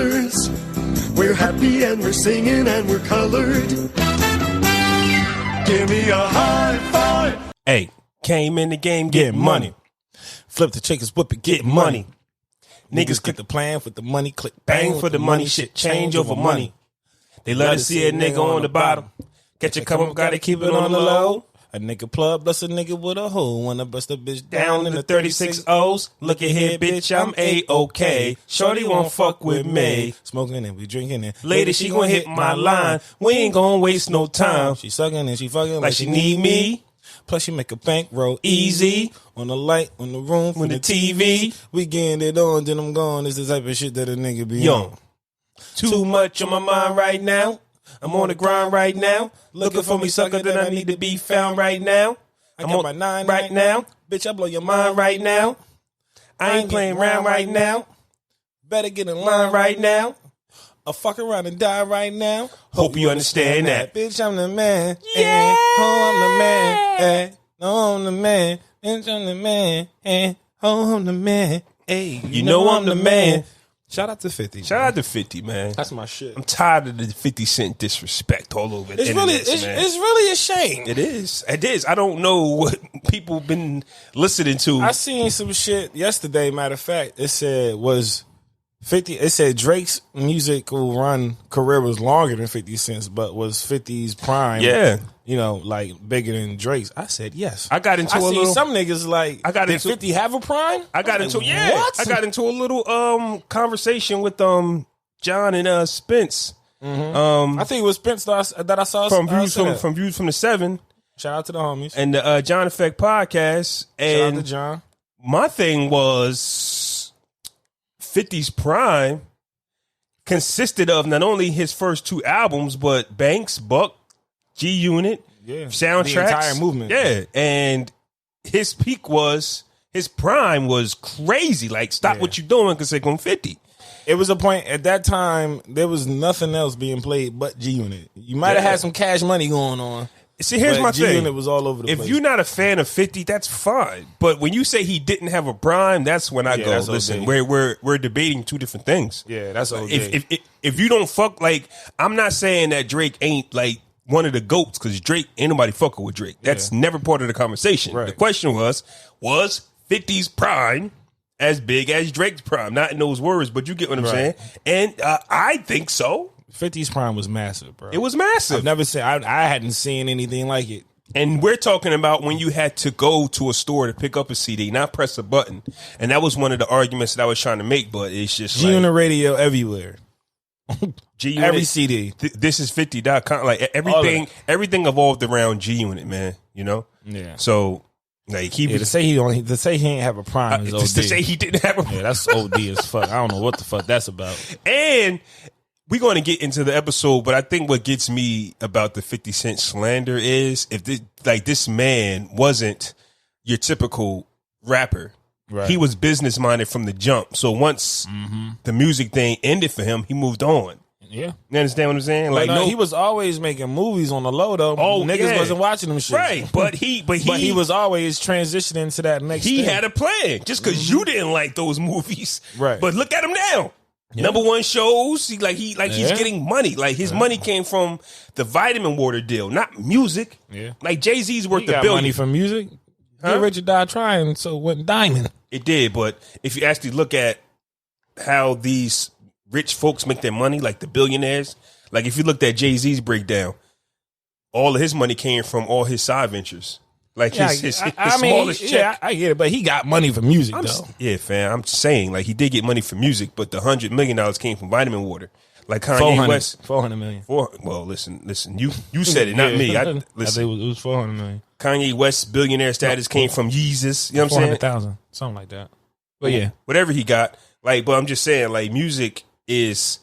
brothers. We're happy and we're singing and we're colored. Give me a high five. Hey, came in the game, get money. Flip the chickens, whip it, get money. Niggas click the plan with the money, click Bang for the money, shit, change over money. They love to see a nigga on the bottom. Catch a come up, gotta keep it on the low. A nigga plug, bless a nigga with a hoe. Wanna bust a bitch Down in the 36 O's. Look at here, bitch, I'm A-OK. Shorty won't fuck with me. Smoking and we drinking and Lady, she gon' hit my line. We ain't gon' waste no time. She sucking and she fucking Like she need me. Plus she make a bankroll easy. On the light, on the room, With the TV. We getting it on, then I'm gone. It's the type of shit that a nigga be on. Too much on my mind right now. I'm on the grind right now. Looking for me, sucker, then I need to be found right now. I'm on my nine right now. Bitch, I blow your Mind mind right now. I ain't playing around right now. Better get in Line line right now. Or fuck around and die right now. Hope you understand that. Bitch, I'm the man. Yeah. Oh, I'm the man. No, I'm the man. Bitch, I'm the man. Oh, I'm the man. Hey, You know I'm the man. Shout out to 50. Shout out to 50, man. That's my shit. I'm tired of the 50 Cent disrespect all over the It's really, internet, man. it's really a shame. It is. It is. I don't know what people been listening to. I seen some shit yesterday. Matter of fact, it said was 50. It said Drake's musical run career was longer than 50 Cent's, but was 50's prime. Yeah. You know, like bigger than Drake's. I said yes. I got into I a seen little. some niggas like. I got did into- 50 have a prime? I got into Like, yeah. What? I got into a little conversation with John and Spence. I think it was Spence that I saw From Views from the Seven Shout out to the homies. and the John Effect podcast. Shout out And to John. my thing was 50's prime consisted of not only his first two albums, but Banks, Buck, G Unit, soundtracks, the entire movement. Yeah, and his prime was crazy. Like, stop what you're doing because they're going 50. It was a point at that time. There was nothing else being played but G Unit. You might have had some Cash Money going on. See, here's but my G thing. Unit was all over the If place. you're not a fan of 50, that's fine. But when you say he didn't have a prime, that's when I go, that's listen, OD. we're debating two different things. Yeah, that's OD. If you don't fuck, like, I'm not saying that Drake ain't like one of the GOATs, because Drake, ain't nobody fucking with Drake. That's never part of the conversation. Right. The question was 50's prime as big as Drake's prime? Not in those words, but you get what I'm saying. And I think so. 50's prime was massive, bro. It was massive. I've never seen. I hadn't seen anything like it. And we're talking about when you had to go to a store to pick up a CD, not press a button. And that was one of the arguments that I was trying to make, but it's just G Unit radio everywhere. G Unit, Every CD. This is 50.com. Like everything evolved around G Unit, man. You know? Yeah. So like to say he ain't have a prime is OD. to say he didn't have a Yeah, that's OD as fuck. I don't know what the fuck that's about. And we're going to get into the episode, but I think what gets me about the 50 Cent slander is if this man wasn't your typical rapper. Right. He was business minded from the jump. So once the music thing ended for him, he moved on. Yeah. You understand what I'm saying? Like, he was always making movies on the low though. Oh, Niggas yeah. wasn't watching them shit. Right. But he was always transitioning to that next he thing. had a plan just because you didn't like those movies. Right. But look at him now. Yeah. Number one shows. He's getting money. Like his money came from the vitamin water deal, not music. Yeah. Like Jay-Z's worth He $1 got billion. money from music. Huh? Get Rich or Die Trying, so it went diamond. It did, but if you actually look at how these rich folks make their money, like the billionaires, like if you looked at Jay-Z's breakdown, all of his money came from all his side ventures. Like his smallest check. Yeah, I get it, but he got money from music though. Yeah, fam. I'm saying, like, he did get money from music, but the $100 million came from vitamin water. Like Kanye 400, West. 400 million. Well, listen. You said it, not me. I think it was 400 million. Kanye West's billionaire status came from Yeezus. You know what I'm saying? 400,000, something like that. But yeah, whatever he got. Like, but I'm just saying, like, music is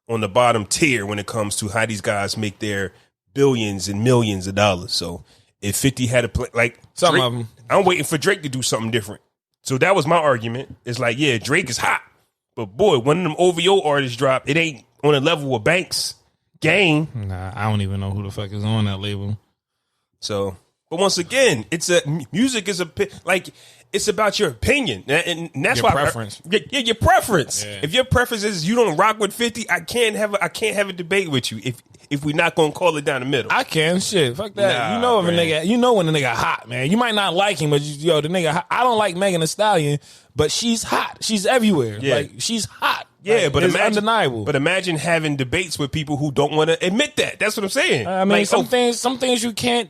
on the bottom tier when it comes to how these guys make their billions and millions of dollars. So if 50 had a play, like some Drake, of them. I'm waiting for Drake to do something different. So that was my argument. It's like, yeah, Drake is hot, but boy, when them OVO artists drop, it ain't on the level of Banks, Game. Nah, I don't even know who the fuck is on that label. So But once again, music is it's about your opinion, and that's Your why preference. Your preference. Yeah. If your preference is you don't rock with 50, I can't have a debate with you if we're not gonna call it down the middle. I can shit. Fuck that. Nah, you know if man. a nigga, you know when the nigga hot, man. You might not like him, but the nigga hot. I don't like Megan Thee Stallion, but she's hot. She's everywhere. Yeah. Like she's hot. Yeah, Like, but it's imagine, undeniable. But imagine having debates with people who don't want to admit that. That's what I'm saying. I mean, some things you can't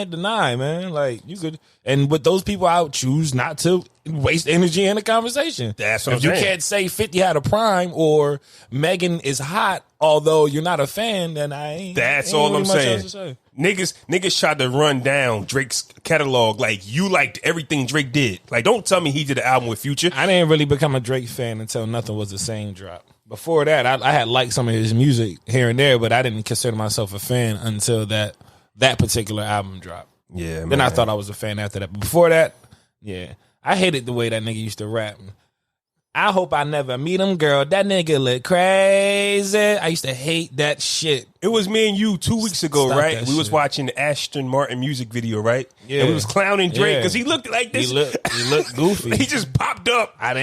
deny, man. Like you could, and with those people, I would choose not to waste energy in a conversation. That's what if I'm you saying. can't say 50 had a prime or Megan is hot, although you're not a fan, then I ain't. That's ain't all really I'm much saying. else to say. Niggas tried to run down Drake's catalog like you liked everything Drake did. Like, don't tell me he did an album with Future. I didn't really become a Drake fan until Nothing Was the Same drop. Before that, I had liked some of his music here and there, but I didn't consider myself a fan until that particular album dropped. Yeah, man. Then I thought I was a fan after that. But before that, yeah, I hated the way that nigga used to rap. I hope I never meet him, girl. That nigga look crazy. I used to hate that shit. It was me and you 2 weeks ago, Stop right? that We was shit. watching the Ashton Martin music video, right? Yeah. And we was clowning Drake Yeah. because he looked like this. He looked goofy. He just popped up. I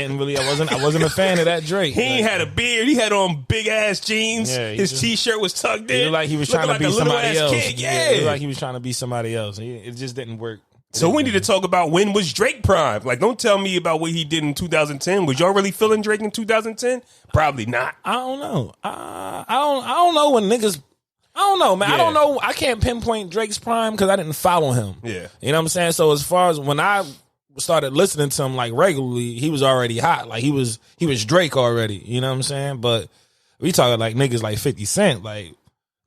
wasn't a fan of that Drake. He ain't had a beard. He had on big ass jeans. Yeah, he His just- t-shirt was tucked It in. looked like he was Looking trying to like be a little somebody ass else. kid. Yeah. It looked like he was trying to be somebody else. It just didn't work. So we need to talk about when was Drake prime. Like, don't tell me about what he did in 2010. Was y'all really feeling Drake in 2010? Probably not. I don't know. I don't know when niggas. I don't know, man. Yeah. I don't know. I can't pinpoint Drake's prime because I didn't follow him. Yeah. You know what I'm saying? So as far as when I started listening to him like regularly, he was already hot. Like he was Drake already. You know what I'm saying? But we talking like niggas like 50 Cent. Like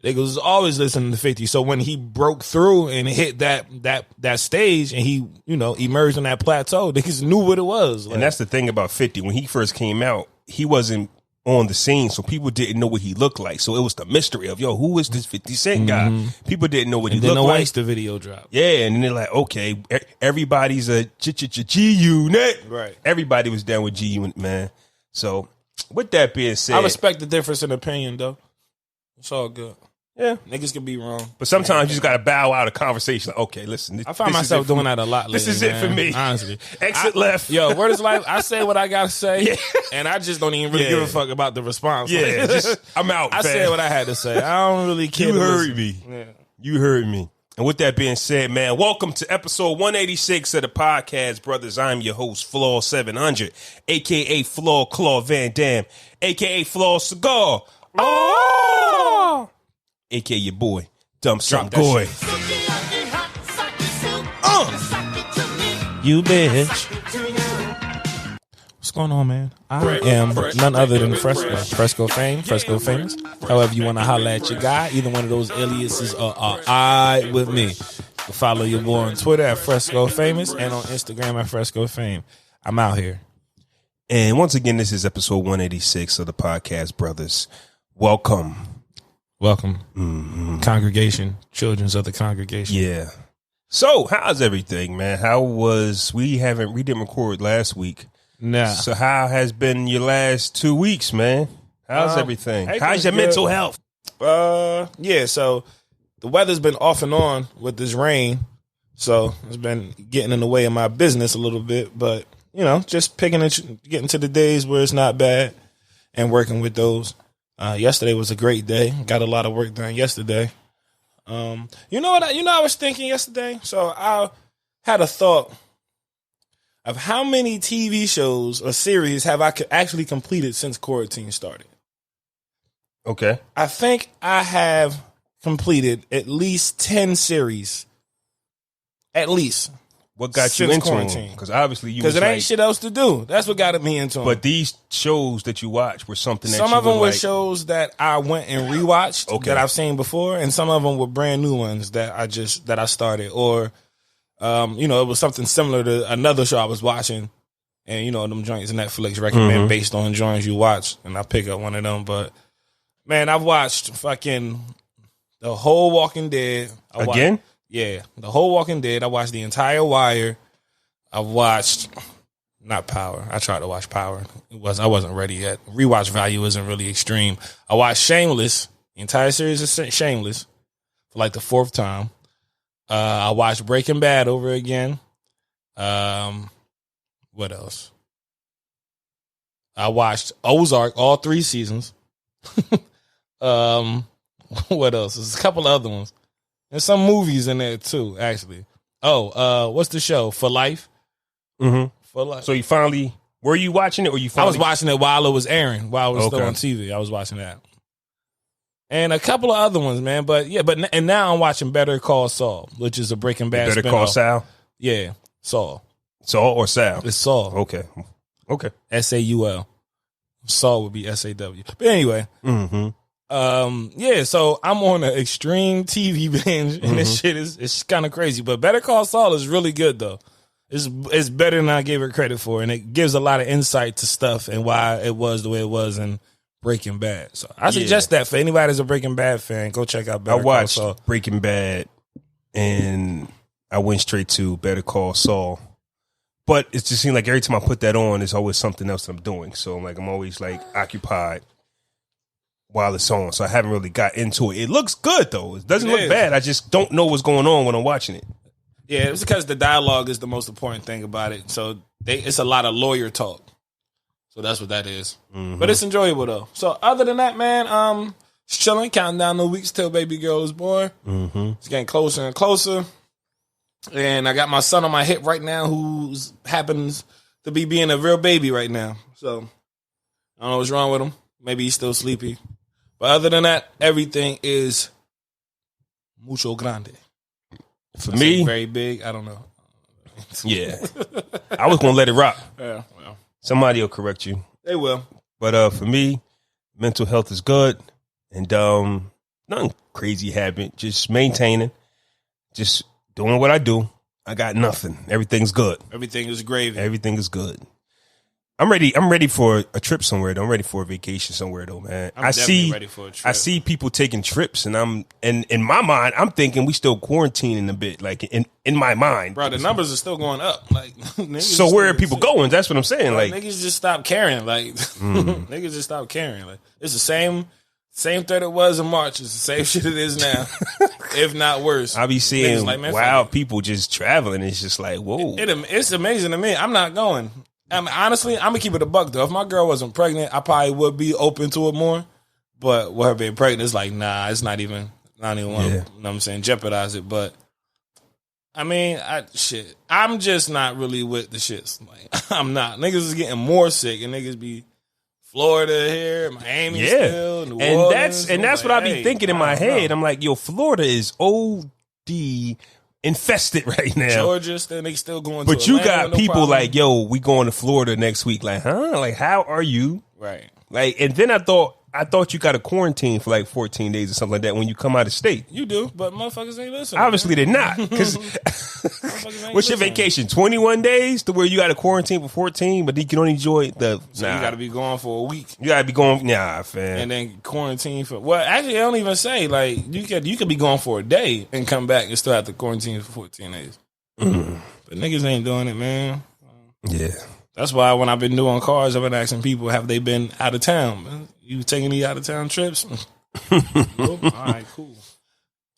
niggas was always listening to 50. So when he broke through and hit that stage and he, you know, emerged on that plateau, niggas knew what it was. Like, And that's the thing about 50. When he first came out, he wasn't on the scene, so people didn't know what he looked like. So it was the mystery of, yo, who is this 50 Cent guy? People didn't know what he and then looked the like. Waste the video dropped. Yeah, and then they're like, okay, everybody's a G-Unit. Right. Everybody was down with G-Unit, man. So with that being said, I respect the difference in opinion, though. It's all good. yeah. Niggas can be wrong. But sometimes you just got to bow out of conversation. Like, okay, listen. I find myself doing that a lot lately. This is it man, for me. honestly. Exit left. Yo, word is life. I say what I gotta say, Yeah. and I just don't even really Yeah. give a fuck about the response. Yeah, just, I'm out, I fam. said what I had to say. I don't really care. You to heard listen. me. Yeah. You heard me. And with that being said, man, welcome to episode 186 of the podcast, brothers. I'm your host, Flaw 700, a.k.a. Flaw Claw Van Dam, a.k.a. Flaw Cigar. Oh! A.k.a. your boy, Dumb Some that Goy. You bitch. What's going on, man? I am none other than Fresco fame, Fresco famous. However you want to holler at your guy, either one of those aliases are I with me. You can follow your boy on Twitter at Fresco famous and on Instagram at Fresco fame. I'm out here. And once again, this is episode 186 of the podcast, brothers. Welcome. Welcome, congregation, children's of the congregation. Yeah. So, how's everything, man? We didn't record last week. Nah. So how has been your last 2 weeks, man? How's everything? How's your mental health? Yeah, so the weather's been off and on with this rain. So it's been getting in the way of my business a little bit, but you know, just getting to the days where it's not bad and working with those. Yesterday was a great day. Got a lot of work done yesterday. You know what I was thinking yesterday? So I had a thought of how many TV shows or series have I actually completed since quarantine started. Okay. I think I have completed at least 10 series. At least. What got you Since into quarantine. them? Because obviously you Because was it ain't like, shit else to do. That's what got me into them. but these shows that you watch were something that Some you of them were like, shows that I went and rewatched Okay. that I've seen before, and some of them were brand new ones that I started. Or, you know, it was something similar to another show I was watching, and you know, them joints Netflix recommend based on joints you watch, and I pick up one of them. But man, I've watched fucking the whole Walking Dead Again? Yeah, the whole Walking Dead. I watched the entire Wire. I watched not Power. I tried to watch Power. I wasn't ready yet. Rewatch value isn't really extreme. I watched Shameless, the entire series of Shameless, for like the fourth time. I watched Breaking Bad over again. What else? I watched Ozark, all 3 seasons. What else? There's a couple of other ones. There's some movies in there too, actually. What's the show? For Life? Mm-hmm. For Life. So you finally, were you watching it or you I finally? was watching it while it was airing, while it was still Okay. on TV. I was watching that. And a couple of other ones, man. But now I'm watching Better Call Saul, which is a Breaking Bad Better spinoff. Call Sal? Yeah, Saul. Saul or Sal? It's Saul. Okay. Saul. Saul would be SAW. But anyway, Mm-hmm. so I'm on an extreme TV binge, and this shit it's kind of crazy. But Better Call Saul is really good though. It's better than I gave it credit for, and it gives a lot of insight to stuff and why it was the way it was in Breaking Bad. So I suggest that for anybody that's a Breaking Bad fan, go check out Better I Call watched Saul. Breaking Bad and I went straight to Better Call Saul. But it just seemed like every time I put that on, there's always something else that I'm doing. So I'm always like occupied while it's on. So I haven't really got into it. It looks good though. It doesn't look bad. I just don't know what's going on when I'm watching it. Yeah, it's because the dialogue is the most important thing about it. So it's a lot of lawyer talk. So that's what that is. Mm-hmm. But it's enjoyable though. So other than that, man, just chilling, counting down the weeks till baby girl is born. Mm-hmm. It's getting closer and closer. And I got my son on my hip right now who happens to be being a real baby right now. So I don't know what's wrong with him. Maybe he's still sleepy. But other than that, everything is mucho grande. For me, very big. I don't know. yeah. I was going to let it rock. Yeah, well, Somebody will correct you. they will. But for me, mental health is good. And nothing crazy happened. Just maintaining. Just doing what I do. I got nothing. Everything's good. Everything is gravy. Everything is good. I'm ready for a trip somewhere though. I'm ready for a vacation somewhere though, man. I'm definitely ready for a trip. I see people taking trips and in my mind, I'm thinking we still quarantining a bit. Like in my mind. Bro, the numbers are still going up. Like niggas So where are people going? That's what I'm saying. Bro, Like niggas just stop caring. Like niggas just stop caring. Like it's the same threat it was in March. It's the same shit it is now. If not worse. I be seeing Niggas like, man, wild people just traveling. It's just like, whoa. It's amazing to me. I'm not going. Honestly, I'm gonna keep it a buck though. If my girl wasn't pregnant, I probably would be open to it more. But with her being pregnant, it's like, nah, it's not even want to, you know what I'm saying, jeopardize it. But I mean, I'm just not really with the shits. Like, I'm not. Niggas is getting more sick, and niggas be Florida here, Miami still, New Orleans. And that's what I be thinking in my head. I'm like, yo, Florida is OD infested right now. Georgia, they still going. But to you Atlanta, got people like, yo, we going to Florida next week. Like, huh? Like, how are you? Right. Like, and then I thought you got to quarantine for like 14 days or something like that when you come out of state. You do, but motherfuckers ain't listening. Obviously, they're not. Because what's your vacation? 21 days to where you got to quarantine for 14, but you can only enjoy the. So you got to be gone for a week. You got to be going, fam. And then quarantine for. Well, actually, I don't even say like you could be gone for a day and come back and still have to quarantine for 14 days. But niggas ain't doing it, man. Yeah. That's why when I've been doing cars, I've been asking people, have they been out of town? Man? You taking any out of town trips? Nope. All right, cool.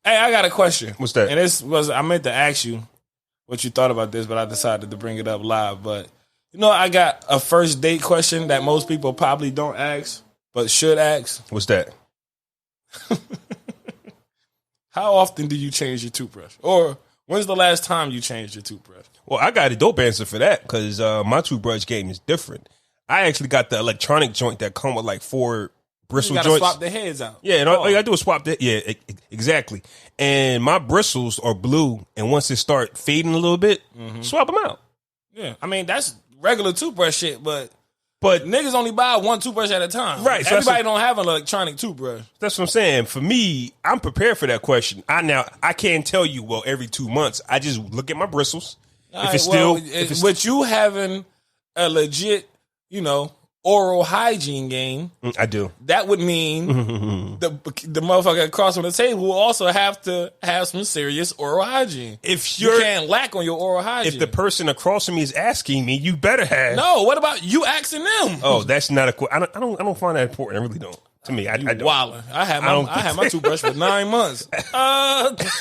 Hey, I got a question. What's that? And I meant to ask you what you thought about this, but I decided to bring it up live. But you know, I got a first date question that most people probably don't ask, but should ask. What's that? How often do you change your toothbrush? Or when's the last time you changed your toothbrush? Well, I got a dope answer for that because my toothbrush game is different. I actually got the electronic joint that come with like 4 bristle you joints. Swap the heads out. Yeah, and all you gotta do is swap that. Yeah, exactly. And my bristles are blue, and once they start fading a little bit, swap them out. Yeah, I mean that's regular toothbrush shit, but niggas only buy one toothbrush at a time. Right. So everybody don't have an electronic toothbrush. That's what I'm saying. For me, I'm prepared for that question. I can't tell you. Well, every 2 months, I just look at my bristles. With you having a legit, oral hygiene game, I do. That would mean the motherfucker across from the table will also have to have some serious oral hygiene. If you can't lack on your oral hygiene. If the person across from me is asking me, you better have. No, what about you asking them? Oh, that's not a. I don't find that important. I really don't. To me, I don't. Wildin'. I had my toothbrush for 9 months. I don't think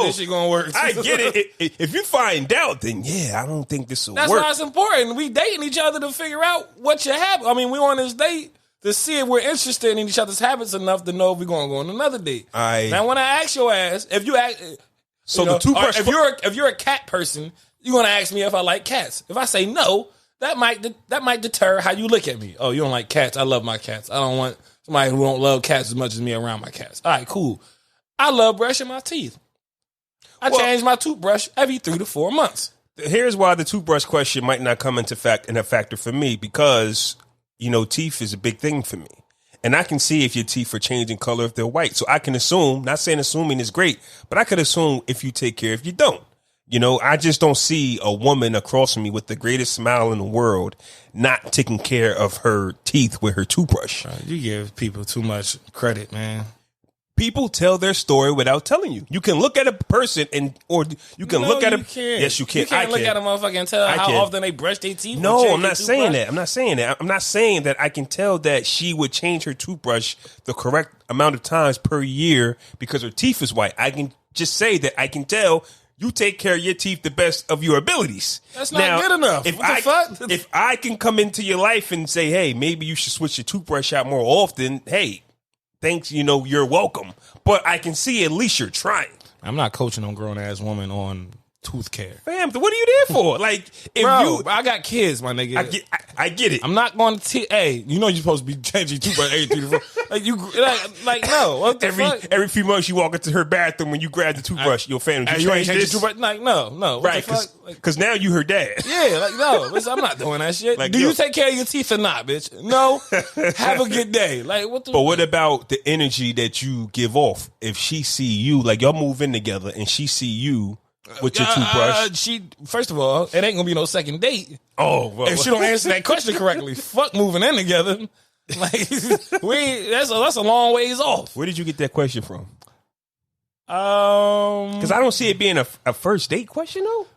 this shit gonna work. I get it. If you find out, then yeah, I don't think this will work. That's why it's important. We dating each other to figure out what your habit. I mean, we on this date to see if we're interested in each other's habits enough to know if we're gonna go on another date. Now, when I ask your ass, if you ask, the toothbrush. If you're a cat person, you're gonna ask me if I like cats. If I say no, that might deter how you look at me. Oh, you don't like cats? I love my cats. I don't want somebody who don't love cats as much as me around my cats. All right, cool. I love brushing my teeth. I change my toothbrush every 3 to 4 months. Here's why the toothbrush question might not come into a factor for me, because teeth is a big thing for me, and I can see if your teeth are changing color if they're white. So I can assume. Not saying assuming is great, but I could assume if you take care, if you don't. I just don't see a woman across from me with the greatest smile in the world not taking care of her teeth with her toothbrush. You give people too much credit, man. People tell their story without telling you. You can look at a person or you can look at a. Yes, you can. You can't look at a motherfucker and tell how often they brush their teeth. No, I'm not saying that. I'm not saying that I can tell that she would change her toothbrush the correct amount of times per year because her teeth is white. I can just say that I can tell. You take care of your teeth the best of your abilities. That's not good enough. If I can come into your life and say, hey, maybe you should switch your toothbrush out more often, hey, thanks, you're welcome. But I can see at least you're trying. I'm not coaching on grown-ass woman on tooth care. Fam, what are you there for? Like, I got kids, my nigga. I get it. I'm not going to. Hey, you're supposed to be changing toothbrush every 3 to 4. No. What the fuck? Every few months you walk into her bathroom when you grab the toothbrush, your family. You ain't changing toothbrush. No. Right? Because now you her dad. Yeah. No. Listen, I'm not doing that shit. Do you take care of your teeth or not, bitch? No. Have a good day. But what about the energy that you give off if she see you, like y'all move in together and she see you with your toothbrush? First of all, it ain't gonna be no second date. Oh, well. If she don't answer that question correctly, fuck moving in together. That's a long ways off. Where did you get that question from? Because I don't see it being a first date question though.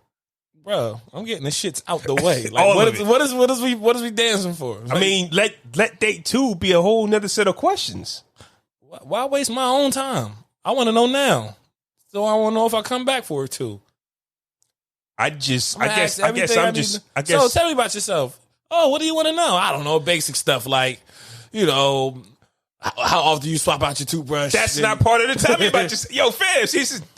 Bro, I'm getting the shits out the way. What is we dancing for? I mean, let date 2 be a whole nother set of questions. Why waste my own time? I want to know now. So I want to know if I come back for it too. I guess. So tell me about yourself. Oh, what do you want to know? I don't know, basic stuff like, how often you swap out your toothbrush. That's not part of the tell me about yourself. Yo, fam,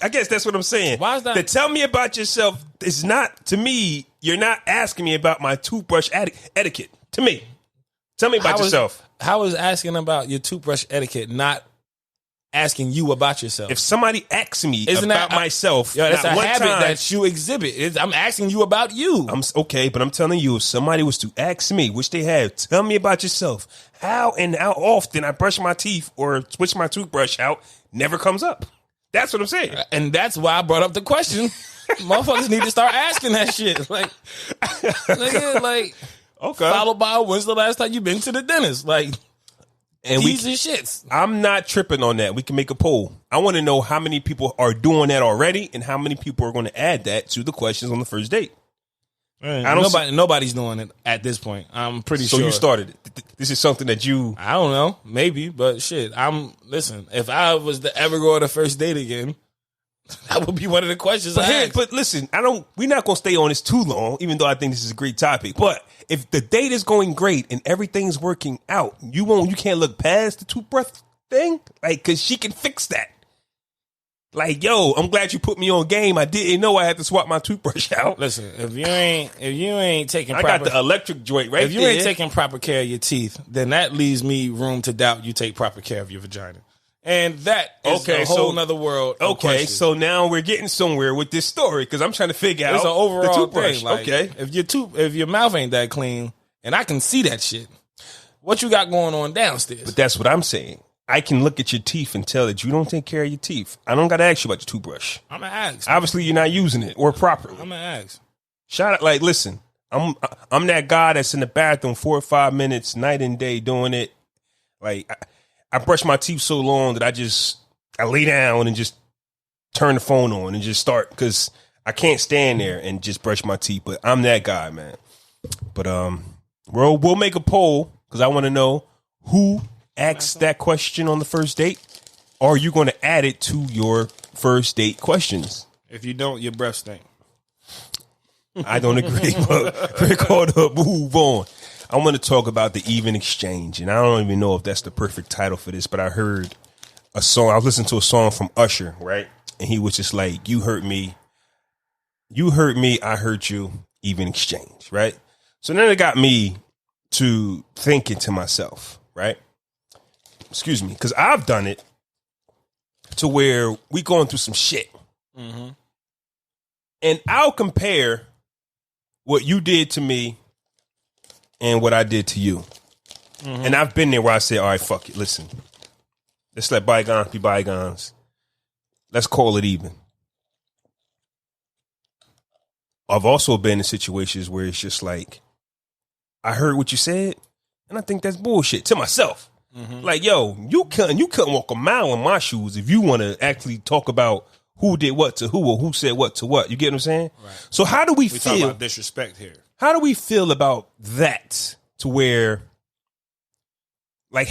I guess that's what I'm saying. Why is that? The tell me about yourself is not, to me, you're not asking me about my toothbrush etiquette. To me. Tell me about yourself. How is asking about your toothbrush etiquette not asking you about yourself? If somebody asks me about myself, that's a habit that you exhibit. I'm asking you about you. Okay, but I'm telling you, if somebody was to ask me, which they have, tell me about yourself. How often I brush my teeth or switch my toothbrush out never comes up. That's what I'm saying. And that's why I brought up the question. Motherfuckers need to start asking that shit. Okay. Followed by, when's the last time you been to the dentist? And these are shits. I'm not tripping on that. We can make a poll. I want to know how many people are doing that already and how many people are going to add that to the questions on the first date. Nobody's doing it at this point. I'm pretty sure. So you started it. This is something that you... I don't know. Maybe. But shit. Listen, if I was to ever go on a first date again, that would be one of the questions I ask. But listen, we're not going to stay on this too long, even though I think this is a great topic. But if the date is going great and everything's working out, you can't look past the toothbrush thing? Because she can fix that. Yo, I'm glad you put me on game. I didn't know I had to swap my toothbrush out. Listen, if you ain't taking I got the electric joint right there. If you ain't taking proper care of your teeth, then that leaves me room to doubt you take proper care of your vagina. And that is a whole nother world. Okay, so now we're getting somewhere with this story because I'm trying to figure out it's an overall the toothbrush. Thing. If your mouth ain't that clean, and I can see that shit, what you got going on downstairs? But that's what I'm saying. I can look at your teeth and tell that you don't take care of your teeth. I don't got to ask you about your toothbrush. I'm gonna ask. Obviously, you're not using it or properly. I'm gonna ask. Shout out, listen. I'm that guy that's in the bathroom 4 or 5 minutes night and day doing it. I brush my teeth so long that I lay down and just turn the phone on and just start because I can't stand there and just brush my teeth. But I'm that guy, man. But we'll make a poll because I want to know who asks that question on the first date? Or are you going to add it to your first date questions? If you don't, your breath stink. I don't agree, but we're going to move on. I want to talk about the even exchange, and I don't even know if that's the perfect title for this, but I heard a song. I was listening to a song from Usher, right? And he was just like, "You hurt me, I hurt you, even exchange," right? So then it got me to thinking to myself, right? Excuse me, because I've done it to where we going through some shit. Mm-hmm. And I'll compare what you did to me and what I did to you. Mm-hmm. And I've been there where I say, all right, fuck it. Listen, let's let bygones be bygones. Let's call it even. I've also been in situations where it's just like, I heard what you said, and I think that's bullshit to myself. Mm-hmm. Like, yo, you couldn't walk a mile in my shoes if you want to actually talk about who did what to who or who said what to what. You get what I'm saying? Right. So how do we feel? Talk about disrespect here. How do we feel about that to where, like,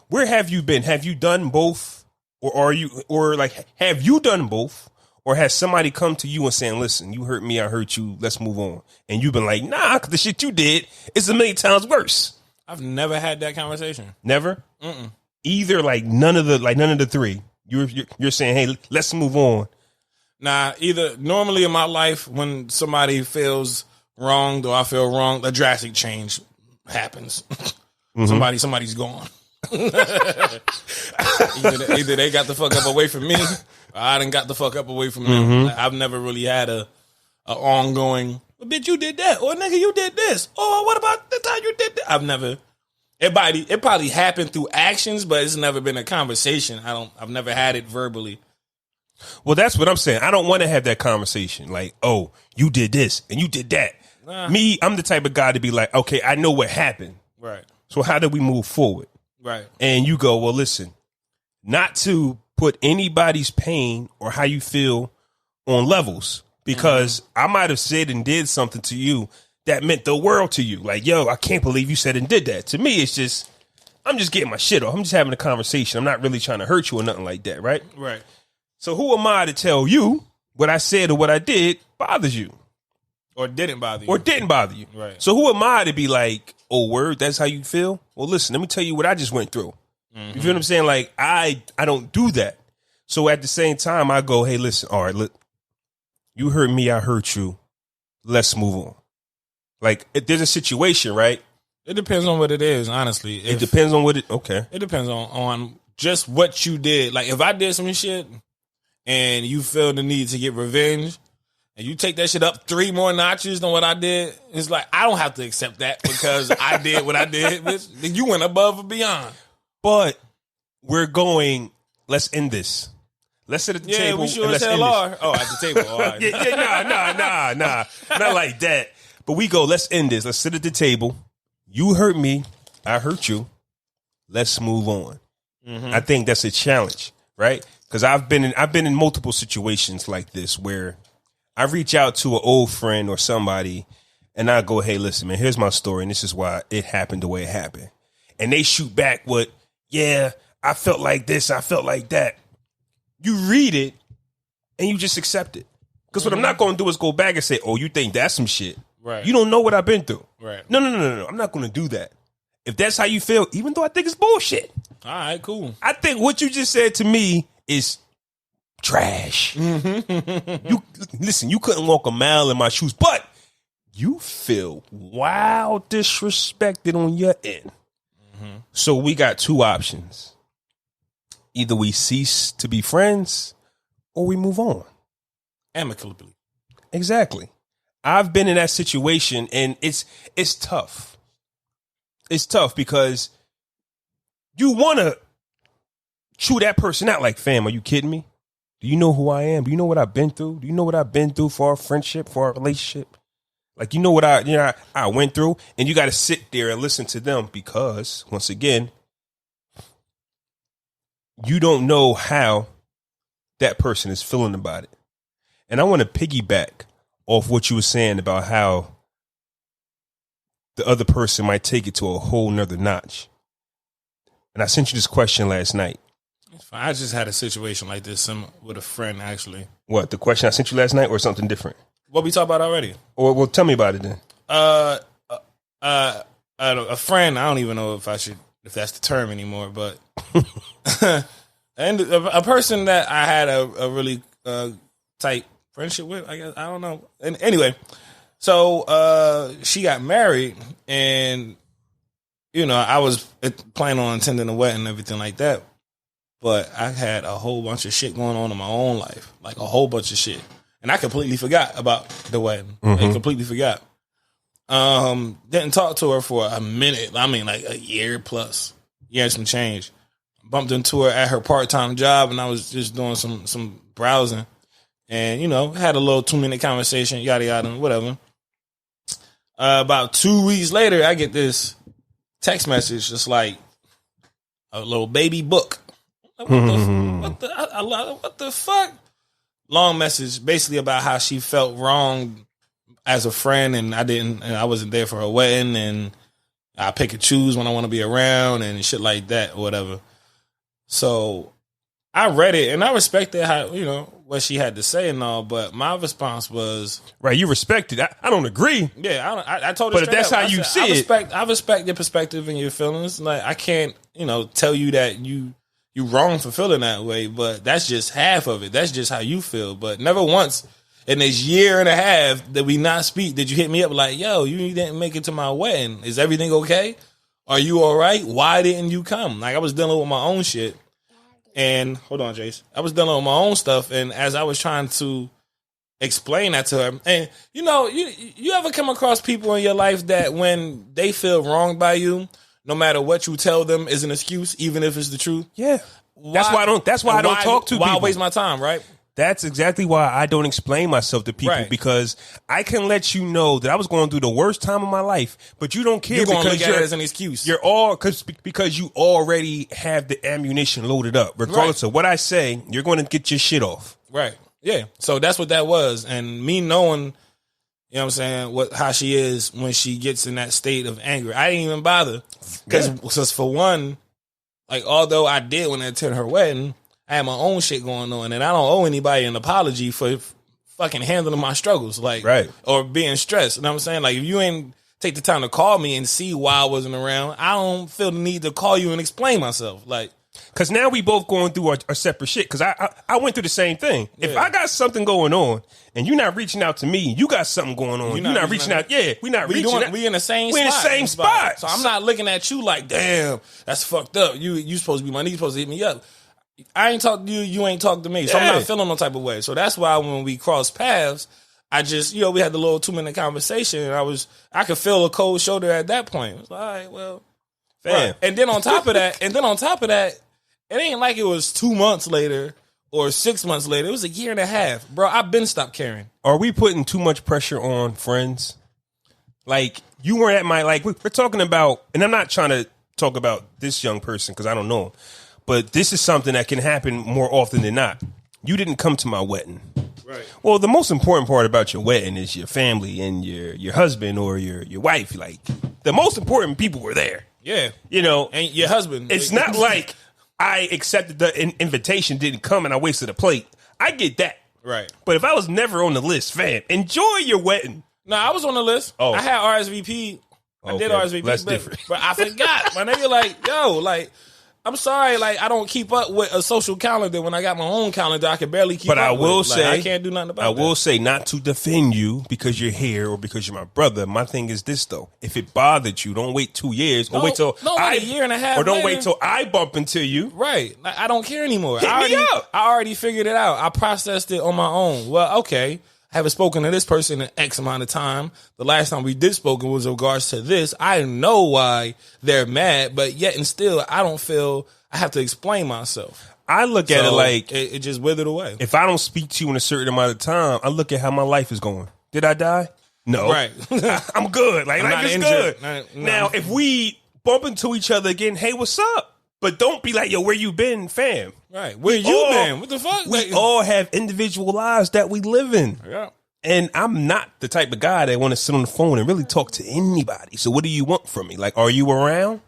where have you been? Have you done both? Or have you done both? Or has somebody come to you and saying, listen, you hurt me, I hurt you, let's move on. And you've been like, nah, because the shit you did is a million times worse. I've never had that conversation. Never? Mm-mm. Either none of the three. You're saying, hey, let's move on. Nah, either normally in my life when somebody feels wronged or I feel wronged, a drastic change happens. Mm-hmm. Somebody's gone. either they got the fuck up away from me or I done got the fuck up away from them. Mm-hmm. Like, I've never really had a ongoing, well, bitch, you did that, or nigga, you did this, or what about the time you did that? I've never. It probably happened through actions, but it's never been a conversation. I've never had it verbally. Well, that's what I'm saying. I don't want to have that conversation. Like, oh, you did this and you did that. Me, I'm the type of guy to be like, okay, I know what happened. Right. So how do we move forward? Right. And you go, well, listen, not to put anybody's pain or how you feel on levels, because I might have said and did something to you that meant the world to you. Like, yo, I can't believe you said and did that. To me, it's just, I'm just getting my shit off. I'm just having a conversation. I'm not really trying to hurt you or nothing like that, right? Right. So who am I to tell you what I said or what I did bothers you? Or didn't bother you. Right. So who am I to be like, oh, word, that's how you feel? Well, listen, let me tell you what I just went through. Mm-hmm. You feel what I'm saying? Like, I don't do that. So at the same time, I go, hey, listen, all right, look, you hurt me, I hurt you. Let's move on. Like, if there's a situation, right? It depends on what it is, honestly. It depends on what it, okay. It depends on just what you did. Like, if I did some shit and you feel the need to get revenge, and you take that shit up 3 more notches than what I did, it's like, I don't have to accept that because I did what I did. Bitch. You went above and beyond. But we're going, let's end this. Let's sit at the table. Yeah, we sure and as let's hell end are. this. Oh, at the table. All right. Nah. Not like that. But we go, let's end this. Let's sit at the table. You hurt me. I hurt you. Let's move on. Mm-hmm. I think that's a challenge, right? Because I've been in multiple situations like this where I reach out to an old friend or somebody and I go, hey, listen, man, here's my story. And this is why it happened the way it happened. And they shoot back with, yeah, I felt like this. I felt like that. You read it and you just accept it. Because what I'm not going to do is go back and say, oh, you think that's some shit. Right. You don't know what I've been through. Right. No. I'm not going to do that. If that's how you feel, even though I think it's bullshit. All right, cool. I think what you just said to me is trash. Mm-hmm. You couldn't walk a mile in my shoes, but you feel wild disrespected on your end. Mm-hmm. So we got 2 options. Either we cease to be friends or we move on. Amicably. Exactly. I've been in that situation and it's tough. It's tough because you want to chew that person out like, fam, are you kidding me? Do you know who I am? Do you know what I've been through? Do you know what I've been through for our friendship, for our relationship? Like, you know what I went through? And you got to sit there and listen to them because, once again, you don't know how that person is feeling about it. And I want to piggyback off what you were saying about how the other person might take it to a whole nother notch. And I sent you this question last night. I just had a situation like this with a friend, actually. What, the question I sent you last night or something different? What we talked about already? Or well, tell me about it then. A friend, I don't even know if that's the term anymore, but and a person that I had a really tight friendship with, I guess, I don't know. And anyway, so she got married, and I was planning on attending the wedding and everything like that, but I had a whole bunch of shit going on in my own life, like a whole bunch of shit, and I completely forgot about the wedding. I completely forgot. Didn't talk to her for a minute. I mean, like a year plus. Yeah, some change. Bumped into her at her part-time job, and I was just doing some browsing, and had a little 2-minute conversation, yada yada, whatever. About 2 weeks later, I get this text message, just like a little baby book. What the fuck? Long message, basically about how she felt wrong as a friend, and I wasn't there for her wedding, and I pick and choose when I want to be around and shit like that or whatever. So I read it, and I respected how, what she had to say and all, but my response was... Right, you respect it. I don't agree. Yeah, I told her. But if that's how you see it... I respect your perspective and your feelings. Like, I can't, tell you that you wrong for feeling that way, but that's just half of it. That's just how you feel. But never once in this year and a half that we not speak did you hit me up like, yo, you didn't make it to my wedding. Is everything okay? Are you all right? Why didn't you come? Like, I was dealing with my own shit. And hold on, Jace. I was dealing with my own stuff, and as I was trying to explain that to her, and you ever come across people in your life that when they feel wronged by you, no matter what you tell them is an excuse, even if it's the truth? Yeah. That's why I don't talk to people. Why waste my time, right? That's exactly why I don't explain myself to people, right, because I can let you know that I was going through the worst time of my life, but you don't care. You're going to because look at it as an excuse. You're all because you already have the ammunition loaded up. Regardless of what I say, you're going to get your shit off. Right. Yeah. So that's what that was. And me knowing, you know what I'm saying, how she is when she gets in that state of anger, I didn't even bother. Because for one, like, although I did when I attended her wedding, I had my own shit going on, and I don't owe anybody an apology for fucking handling my struggles, like, right, or being stressed. You know what I'm saying? Like, if you ain't take the time to call me and see why I wasn't around, I don't feel the need to call you and explain myself. Like, because now we both going through our separate shit. Because I went through the same thing. Yeah. If I got something going on and you're not reaching out to me, you got something going on. You're not reaching out. Yeah, we're not reaching out. We in the same. We're in the same spot. So I'm not looking at you like, damn, that's fucked up. You supposed to be my nigga. You supposed to hit me up. I ain't talked to you. You ain't talked to me. So I'm not feeling no type of way. So that's why when we crossed paths, I just, we had the little 2-minute conversation, and I could feel a cold shoulder at that point. I was like, all right, well, fam. And then on top of that, it ain't like it was 2 months later or 6 months later. It was a year and a half, bro. I've been stopped caring. Are we putting too much pressure on friends? Like, you weren't at my, like, we're talking about, and I'm not trying to talk about this young person because I don't know him. But this is something that can happen more often than not. You didn't come to my wedding. Right. Well, the most important part about your wedding is your family and your husband or your wife. Like, the most important people were there. Yeah. And your husband. It's not like I accepted the invitation, didn't come, and I wasted a plate. I get that. Right. But if I was never on the list, fam, enjoy your wedding. No, I was on the list. Oh. I had RSVP. I did RSVP. That's different. But I forgot. My nigga, like, yo, like, I'm sorry, like, I don't keep up with a social calendar. When I got my own calendar, I can barely keep up with it. But I will say, I can't do nothing about that. I will say, not to defend you because you're here or because you're my brother. My thing is this, though. If it bothered you, don't wait 2 years or wait till a year and a half or don't later. Wait till I bump into you. Right. I don't care anymore. Hit me up. I already figured it out. I processed it on my own. Well, okay. I haven't spoken to this person in X amount of time. The last time we did spoken was in regards to this. I know why they're mad, but yet and still, I don't feel I have to explain myself. I look at it like it just withered away. If I don't speak to you in a certain amount of time, I look at how my life is going. Did I die? No. Right. I'm good. Like, life is injured. good. Now, if we bump into each other again, hey, what's up? But don't be like, yo, where you been, fam? Right. Where you been? What the fuck? We all have individual lives that we live in. Yeah. And I'm not the type of guy that want to sit on the phone and really talk to anybody. So what do you want from me? Like, are you around?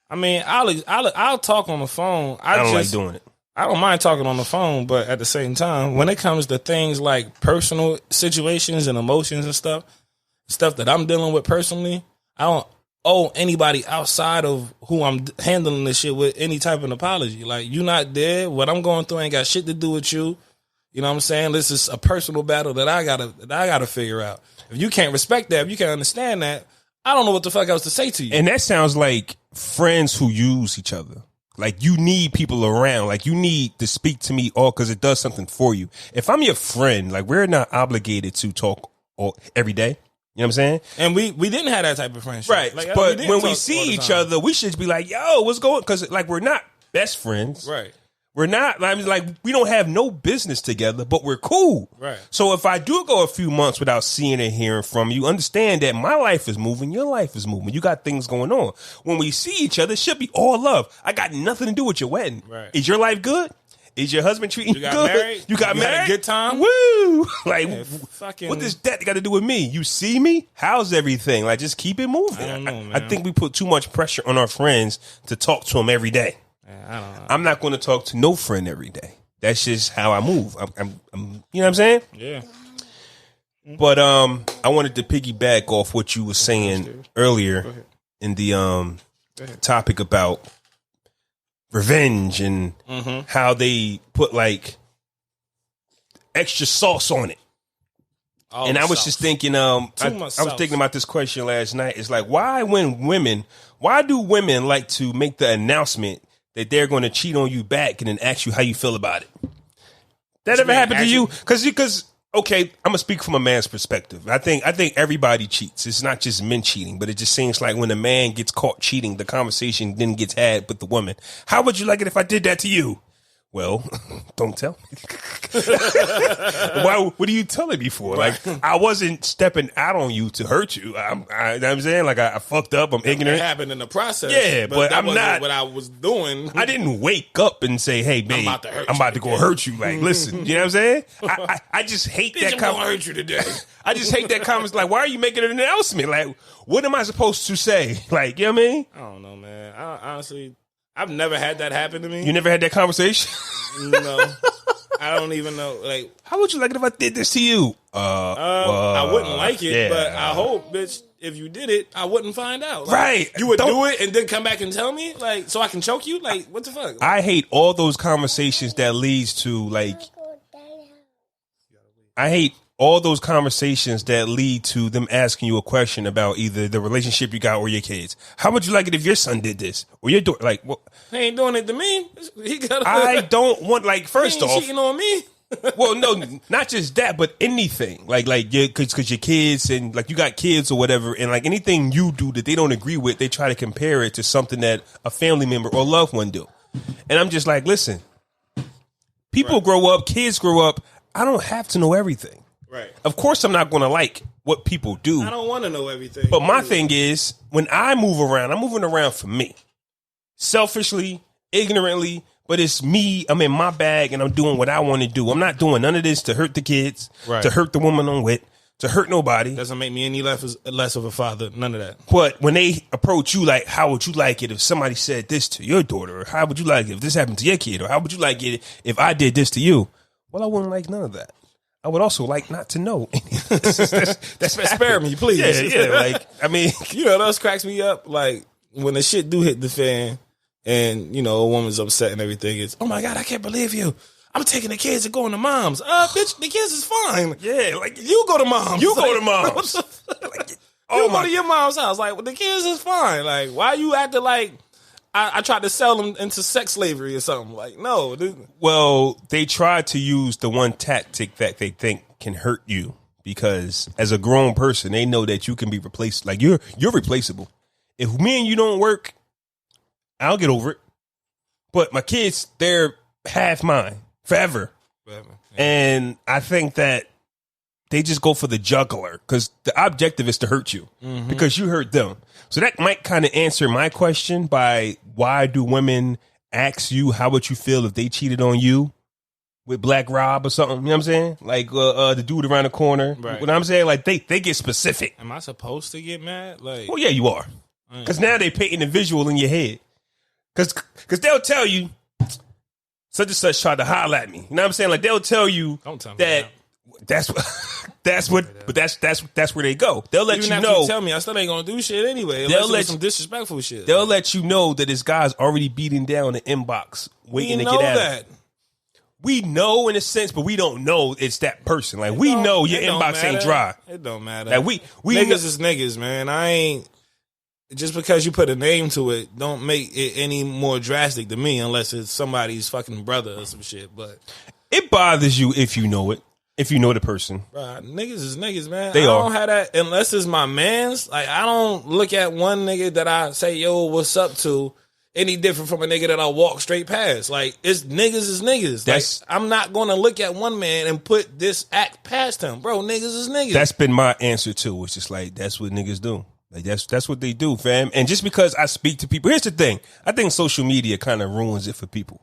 I mean, I'll talk on the phone. I don't like doing it. I don't mind talking on the phone, but at the same time, when it comes to things like personal situations and emotions and stuff that I'm dealing with personally, I don't owe anybody outside of who I'm handling this shit with any type of apology. Like, you not there. What I'm going through ain't got shit to do with you. You know what I'm saying? This is a personal battle that I gotta figure out. If you can't respect that, if you can't understand that, I don't know what the fuck else to say to you. And that sounds like friends who use each other. Like, you need people around. Like, you need to speak to me all because it does something for you. If I'm your friend, like, we're not obligated to talk every day. You know what I'm saying? And we didn't have that type of friendship. Right. Like, but when we see each other, we should be like, yo, what's going on? Because, like, we're not best friends. Right. We're not, I mean, like, we don't have no business together, but we're cool. Right. So if I do go a few months without seeing and hearing from you, understand that my life is moving, your life is moving. You got things going on. When we see each other, it should be all love. I got nothing to do with your wedding. Right. Is your life good? Is your husband treating you good? Married? You got married? Had a good time? Woo! Like, fucking, what does that got to do with me? You see me? How's everything? Like, just keep it moving. I don't know, man. I think we put too much pressure on our friends to talk to them every day. I don't know. I'm not going to talk to no friend every day. That's just how I move. I'm you know what I'm saying? Yeah. But I wanted to piggyback off what you were saying earlier in the topic about revenge and how they put like extra sauce on it. And I was just thinking, I was thinking about this question last night. It's like, why do women like to make the announcement that they're going to cheat on you back and then ask you how you feel about it? That ever happened to you? Because okay, I'm gonna speak from a man's perspective. I think everybody cheats. It's not just men cheating, but it just seems like when a man gets caught cheating, the conversation then gets had with the woman. How would you like it if I did that to you? Well, don't tell me. Why? What are you telling me for? Like, I wasn't stepping out on you to hurt you. You know what I'm saying? Like, I fucked up. I'm ignorant. It happened in the process. Yeah, but I'm not what I was doing. I didn't wake up and say, "Hey, babe, I'm about to go hurt you." Like, listen, you know what I'm saying? I just hate that. I'm gonna hurt you today. I just hate that comment. Like, why are you making an announcement? Like, what am I supposed to say? Like, you know what I mean? I don't know, man. Honestly, I've never had that happen to me. You never had that conversation? No. I don't even know. Like, how would you like it if I did this to you? I wouldn't like it, yeah. but I hope, bitch, if you did it, I wouldn't find out. Like, right. You would do it and then come back and tell me? Like, so I can choke you? Like, what the fuck? Like, I hate all those conversations that leads to, like, I hate all those conversations that lead to them asking you a question about either the relationship you got or your kids. How would you like it if your son did this or your daughter? Like, well, he ain't doing it to me. I don't want, like, first off, cheating on me. Well, no, not just that, but anything like because your kids and like you got kids or whatever, and like anything you do that they don't agree with, they try to compare it to something that a family member or loved one do. And I'm just like, listen, people grow up, kids grow up. I don't have to know everything. Right. Of course, I'm not going to like what people do. I don't want to know everything. But my thing is, when I move around, I'm moving around for me. Selfishly, ignorantly, but it's me. I'm in my bag and I'm doing what I want to do. I'm not doing none of this to hurt the kids, to hurt the woman I'm with, to hurt nobody. Doesn't make me any less of a father. None of that. But when they approach you, like, how would you like it if somebody said this to your daughter? Or how would you like it if this happened to your kid? Or how would you like it if I did this to you? Well, I wouldn't like none of that. I would also like not to know. That's spare me, please. Yeah. Like, I mean, you know, those cracks me up. Like when the shit do hit the fan, and you know, a woman's upset and everything. It's, oh my god, I can't believe you. I'm taking the kids and going to mom's. Bitch, the kids is fine. Yeah, like you go to mom's. You go to mom's. You go to your mom's house. Like, well, the kids is fine. Like, why you acting like I tried to sell them into sex slavery or something? Like, no. Well, they try to use the one tactic that they think can hurt you because as a grown person, they know that you can be replaced. Like, you're replaceable. If me and you don't work, I'll get over it. But my kids, they're half mine forever. Yeah. And I think that they just go for the jugular because the objective is to hurt you because you hurt them. So that might kind of answer my question by why do women ask you how would you feel if they cheated on you with Black Rob or something? You know what I'm saying? Like the dude around the corner. Right. What I'm saying? Like they get specific. Am I supposed to get mad? Like, well, yeah, you are. Because now they're painting a visual in your head. Because they'll tell you, such and such tried to holler at me. You know what I'm saying? Like, they'll tell you Don't tell me that. That's where they go. They'll let Even you after know. you tell me, I still ain't gonna do shit anyway. Unless it's some disrespectful shit. They'll let you know that this guy's already beating down the inbox, waiting to get at that. him. We know in a sense, but we don't know it's that person. Like, we know your inbox ain't dry. It don't matter. Like, we niggas is niggas, man. I ain't just because you put a name to it, don't make it any more drastic to me unless it's somebody's fucking brother or some shit. But it bothers you if you know it. If you know the person. Bruh, niggas is niggas, man. They I are. don't have that unless it's my mans. Like, I don't look at one nigga that I say, yo, what's up to, any different from a nigga that I walk straight past. Like, it's niggas is niggas. Like, I'm not going to look at one man and put this act past him. Bro, niggas is niggas. That's been my answer, too. It's just like, that's what niggas do. Like, that's what they do, fam. And just because I speak to people, here's the thing. I think social media kind of ruins it for people.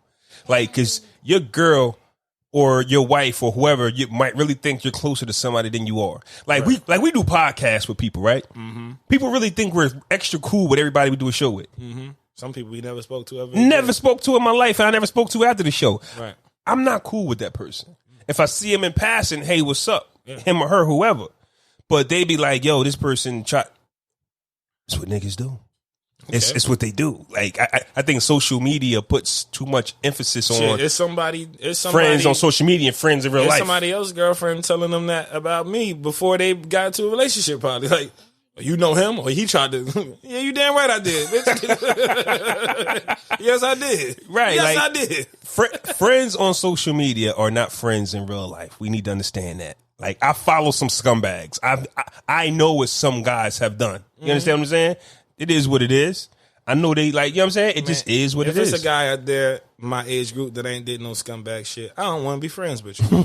Like, because your girl or your wife or whoever, you might really think you're closer to somebody than you are. Like, we do podcasts with people, right? Mm-hmm. People really think we're extra cool with everybody we do a show with. Mm-hmm. Some people we never spoke to ever. Never spoke to in my life, and I never spoke to after the show. Right. I'm not cool with that person. If I see him in passing, hey, what's up? Yeah. Him or her, whoever. But they be like, yo, this person try. That's what niggas do. Okay. It's what they do. Like, I think social media puts too much emphasis on it's somebody friends on social media and friends in real life. Somebody else's girlfriend telling them that about me before they got into a relationship, probably. Like, you know him, or he tried to. Yeah, you damn right I did. Yes, I did. Right. Yes, like, I did. Friends on social media are not friends in real life. We need to understand that. Like, I follow some scumbags. I know what some guys have done. You understand what I'm saying? It is what it is. I know they like, you know what I'm saying? It just is what it is. If it's a guy out there, my age group, that ain't did no scumbag shit, I don't want to be friends with you.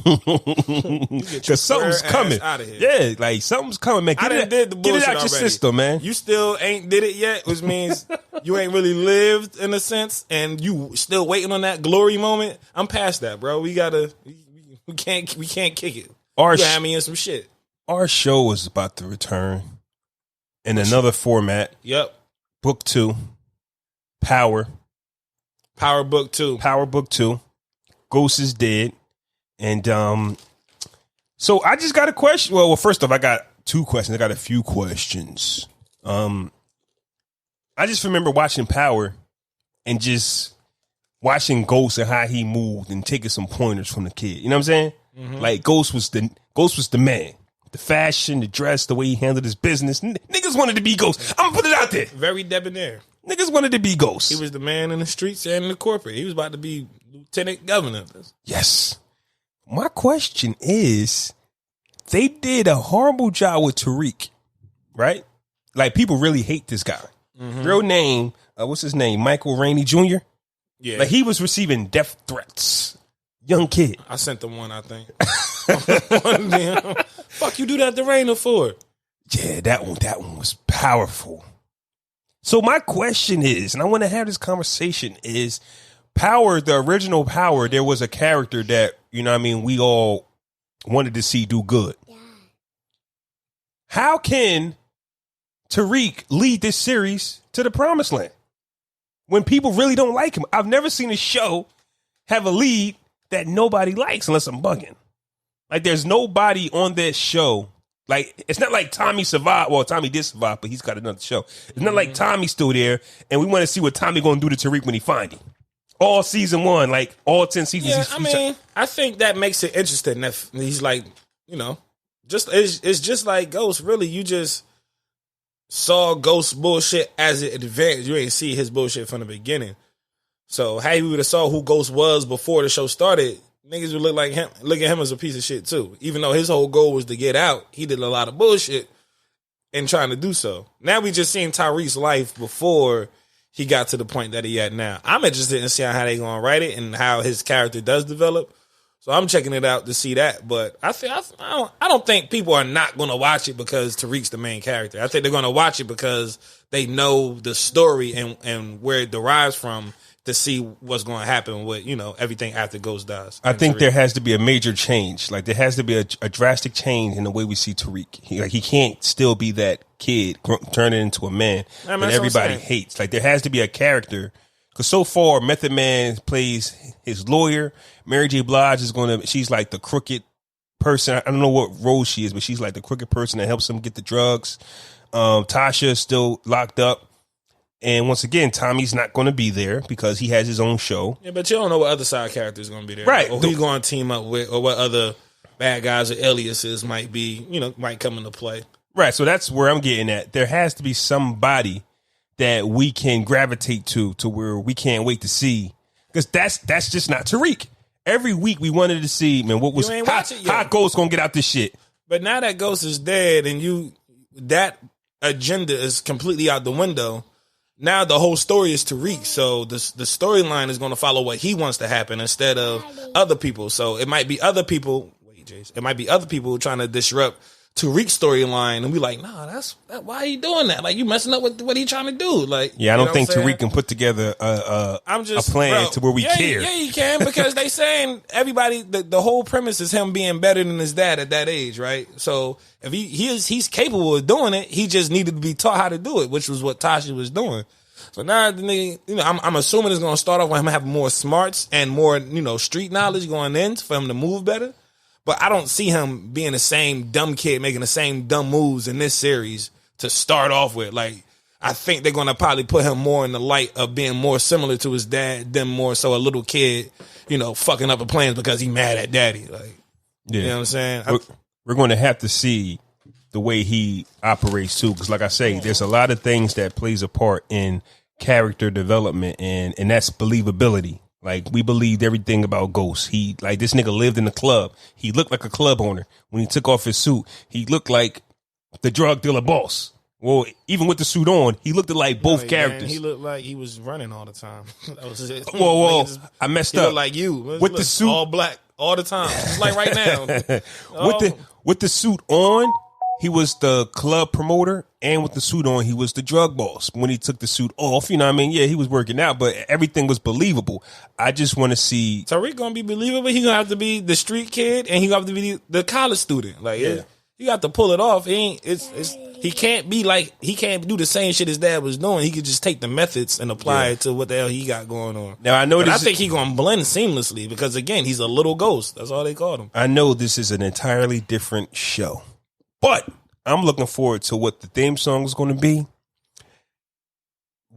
Because something's coming. Out of here. Yeah, like something's coming, man. Get it out your already. system, man. You still ain't did it yet, which means you ain't really lived in a sense, and you still waiting on that glory moment. I'm past that, bro. We can't kick it. You have me in some shit. Our show is about to return in another format. Yep. Book 2. Power Book 2. Ghost is dead. And so I just got a question. Well, first off, I got 2 questions. I got a few questions. I just remember watching Power and just watching Ghost and how he moved and taking some pointers from the kid. You know what I'm saying? Mm-hmm. Like, Ghost was the man. The fashion, the dress, the way he handled his business. Niggas wanted to be Ghost. I'm gonna put it out there. Very debonair. Niggas wanted to be Ghost. He was the man in the streets and in the corporate. He was about to be lieutenant governor. Yes. My question is, they did a horrible job with Tariq, right? Like, people really hate this guy. Mm-hmm. Real name, what's his name? Michael Rainey Jr.? Yeah. Like, he was receiving death threats. Young kid. I sent them one, I think. Fuck you do that to Rainer for? Yeah, that one was powerful. So my question is, and I want to have this conversation, is Power, the original Power, there was a character that, you know what I mean, we all wanted to see do good. Yeah. How can Tariq lead this series to the promised land when people really don't like him? I've never seen a show have a lead that nobody likes unless I'm bugging. Like, there's nobody on that show. Like, it's not like Tommy survived. Well, Tommy did survive, but he's got another show. It's not like Tommy's still there, and we want to see what Tommy going to do to Tariq when he find him. All season 1, like, all 10 seasons. Yeah, I think that makes it interesting. If he's like, you know, it's just like Ghost. Really, you just saw Ghost bullshit as it advanced. You ain't see his bullshit from the beginning. So, how you would have saw who Ghost was before the show started, niggas would look at him as a piece of shit too. Even though his whole goal was to get out, he did a lot of bullshit in trying to do so. Now we just seen Tariq's life before he got to the point that he at now. I'm interested in seeing how they gonna write it and how his character does develop. So I'm checking it out to see that. But I don't think people are not gonna watch it because Tariq's the main character. I think they're gonna watch it because they know the story and where it derives from, to see what's going to happen with, you know, everything after Ghost dies. I think there has to be a major change. Like, there has to be a drastic change in the way we see Tariq. He can't still be that kid turning into a man that everybody hates. Like, there has to be a character Because so far, Method Man plays his lawyer. Mary J. Blige is she's like the crooked person. I don't know what role she is, but she's like the crooked person that helps him get the drugs. Tasha is still locked up. And once again, Tommy's not going to be there because he has his own show. Yeah, but you don't know what other side characters going to be there. Right. Or who he's going to team up with, or what other bad guys or aliases might be, might come into play. Right. So that's where I'm getting at. There has to be somebody that we can gravitate to where we can't wait to see. Because that's just not Tariq. Every week we wanted to see, man, what was how Ghost going to get out this shit. But now that Ghost is dead and that agenda is completely out the window, now the whole story is Tariq. So the storyline is going to follow what he wants to happen instead of other people. So it might be other people. Wait, Jace. It might be other people trying to disrupt Tariq's storyline, and we like, nah, why are you doing that? Like, you messing up with what he trying to do? Like, yeah, I don't think Tariq can put together a plan to where we care. Yeah, he can, because they saying everybody the whole premise is him being better than his dad at that age, right? So if he's capable of doing it, he just needed to be taught how to do it, which was what Tasha was doing. So now the nigga, I'm assuming it's gonna start off with him having more smarts and more street knowledge going in for him to move better. But I don't see him being the same dumb kid making the same dumb moves in this series to start off with. Like, I think they're going to probably put him more in the light of being more similar to his dad than more so a little kid, fucking up the plans because he mad at daddy. Like, You know what I'm saying? We're going to have to see the way he operates too. Because like I say, there's a lot of things that plays a part in character development, and that's believability. Like, we believed everything about Ghost. This nigga lived in the club. He looked like a club owner. When he took off his suit, he looked like the drug dealer boss. Well, even with the suit on, he looked like both characters. Man, he looked like he was running all the time. That was it. Whoa, I messed up. He looked like you. With the suit. All black, all the time. Just like right now. With the suit on, he was the club promoter, and with the suit on, he was the drug boss. When he took the suit off, yeah, he was working out, but everything was believable. I just want to see Tariq gonna be believable. He gonna have to be the street kid, and he gonna have to be the college student. Like, you got to pull it off. He can't be like, he can't do the same shit his dad was doing. He could just take the methods and apply it to what the hell he got going on. Now I think he gonna blend seamlessly because again, he's a little ghost. That's all they called him. I know this is an entirely different show, but I'm looking forward to what the theme song is going to be.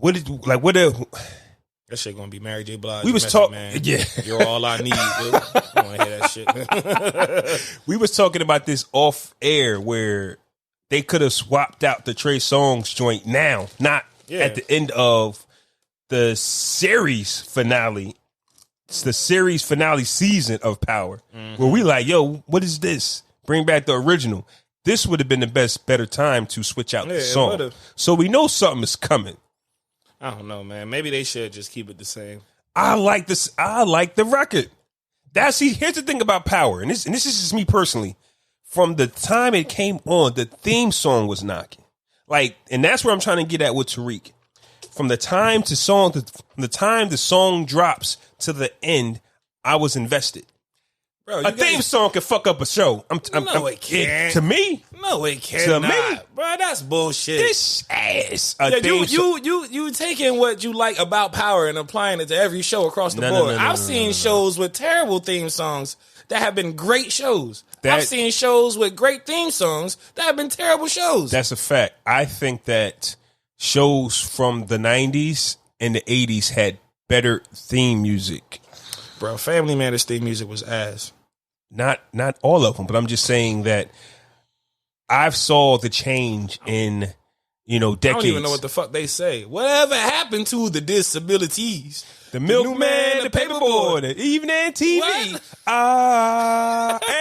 That shit gonna be Mary J. Blige. We was talking, yeah. You're all I need. Dude. I want to hear that shit. We was talking about this off air where they could have swapped out the Trey Songz joint now, not at the end of the series finale. It's the series finale season of Power, where we like, yo, what is this? Bring back the original. This would have been the better time to switch out the song. So we know something is coming. I don't know, man. Maybe they should just keep it the same. I like this. I like the record. Here's the thing about Power, and this is just me personally. From the time it came on, the theme song was knocking. Like, and that's where I'm trying to get at with Tariq. From the time the song drops to the end, I was invested. Bro, a theme song can fuck up a show. It can't. To me? No, it can't. To me? Bro, that's bullshit. This ass. You taking what you like about Power and applying it to every show across the board. I've seen shows with terrible theme songs that have been great shows. I've seen shows with great theme songs that have been terrible shows. That's a fact. I think that shows from the 90s and the 80s had better theme music. Bro, Family Matters theme music was ass. Not all of them, but I'm just saying that I've saw the change in, decades. I don't even know what the fuck they say. Whatever happened to the disabilities? The milkman, the paperboy, the evening TV.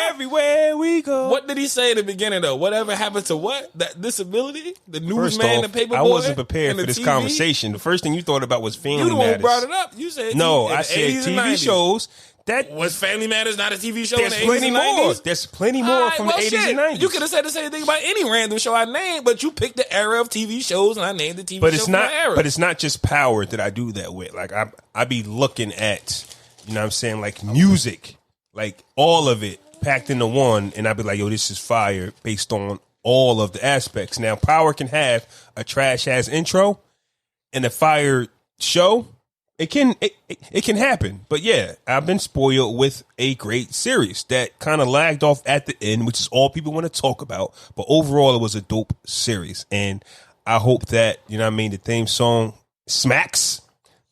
Everywhere we go. What did he say in the beginning, though? Whatever happened to what? That disability? The newsman, the paperboy? I wasn't prepared for this TV? Conversation. The first thing you thought about was Family Matters. You the one brought it up. You said no, I said TV shows. That was Family Matters not a TV show in the 80s and 90s? There's plenty more from the 80s and 90s. You could have said the same thing about any random show I named, but you picked the era of TV shows and I named the TV show from that era. But it's not just Power that I do that with. Like, I be looking at, like music, like all of it packed into one, and I'd be like, yo, this is fire based on all of the aspects. Now, Power can have a trash-ass intro and a fire show It can happen. But yeah, I've been spoiled with a great series that kind of lagged off at the end, which is all people want to talk about. But overall, it was a dope series. And I hope that, you know what I mean, the theme song smacks.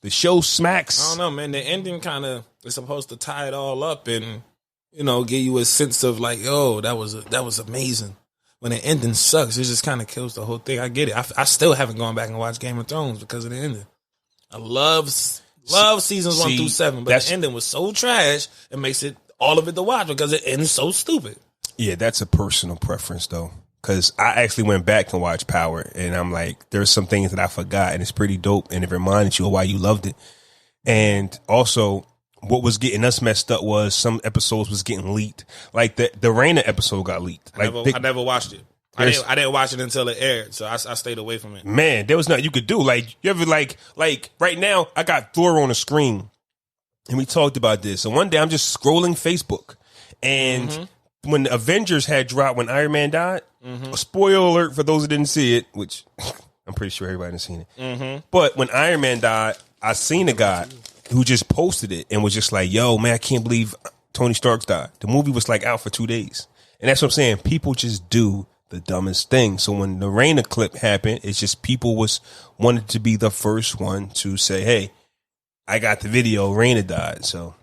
The show smacks. I don't know, man. The ending kind of is supposed to tie it all up and, you know, give you a sense of like, oh, that was amazing. When the ending sucks, it just kind of kills the whole thing. I get it. I still haven't gone back and watched Game of Thrones because of the ending. I love seasons 1 through 7, but the ending was so trash, it makes it all of it to watch because it ends so stupid. Yeah, that's a personal preference though, because I actually went back and watched Power, and I'm like, there's some things that I forgot, and it's pretty dope, and it reminded you of why you loved it. And also, what was getting us messed up was some episodes was getting leaked. Like the Raina episode got leaked. Like I never watched it. I didn't watch it until it aired, so I stayed away from it. Man, there was nothing you could do. Like, you ever like right now, I got Thor on the screen, and we talked about this. And one day I'm just scrolling Facebook, and when the Avengers had dropped, when Iron Man died, spoiler alert for those who didn't see it, which I'm pretty sure everybody has seen it. But when Iron Man died, I seen a guy who just posted it and was just like, yo, man, I can't believe Tony Stark died. The movie was like out for 2 days. And that's what I'm saying. People just do the dumbest thing. So when the Raina clip happened, it's just people wanted to be the first one to say, hey, I got the video, Raina died. So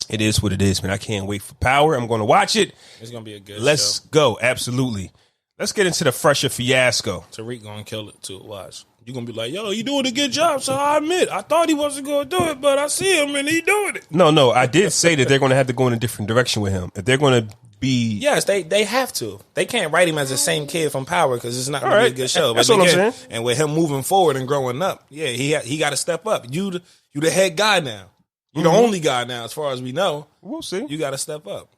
it is what it is, man. I can't wait for Power. I'm going to watch it. It's going to be a good Let's show. go. Absolutely. Let's get into the Fresher fiasco. Tariq going to kill it too. Watch. You're going to be like, yo, you doing a good job. So I admit, I thought he wasn't going to do it, but I see him and he doing it. No, I did say that they're going to have to go in a different direction with him. If they're going to be... Yes, they have to. They can't write him as the same kid from Power because it's not going to be a good show. That's but what I'm saying. And with him moving forward and growing up, yeah, he got to step up. You the head guy now. You're the only guy now, as far as we know. We'll see. You got to step up.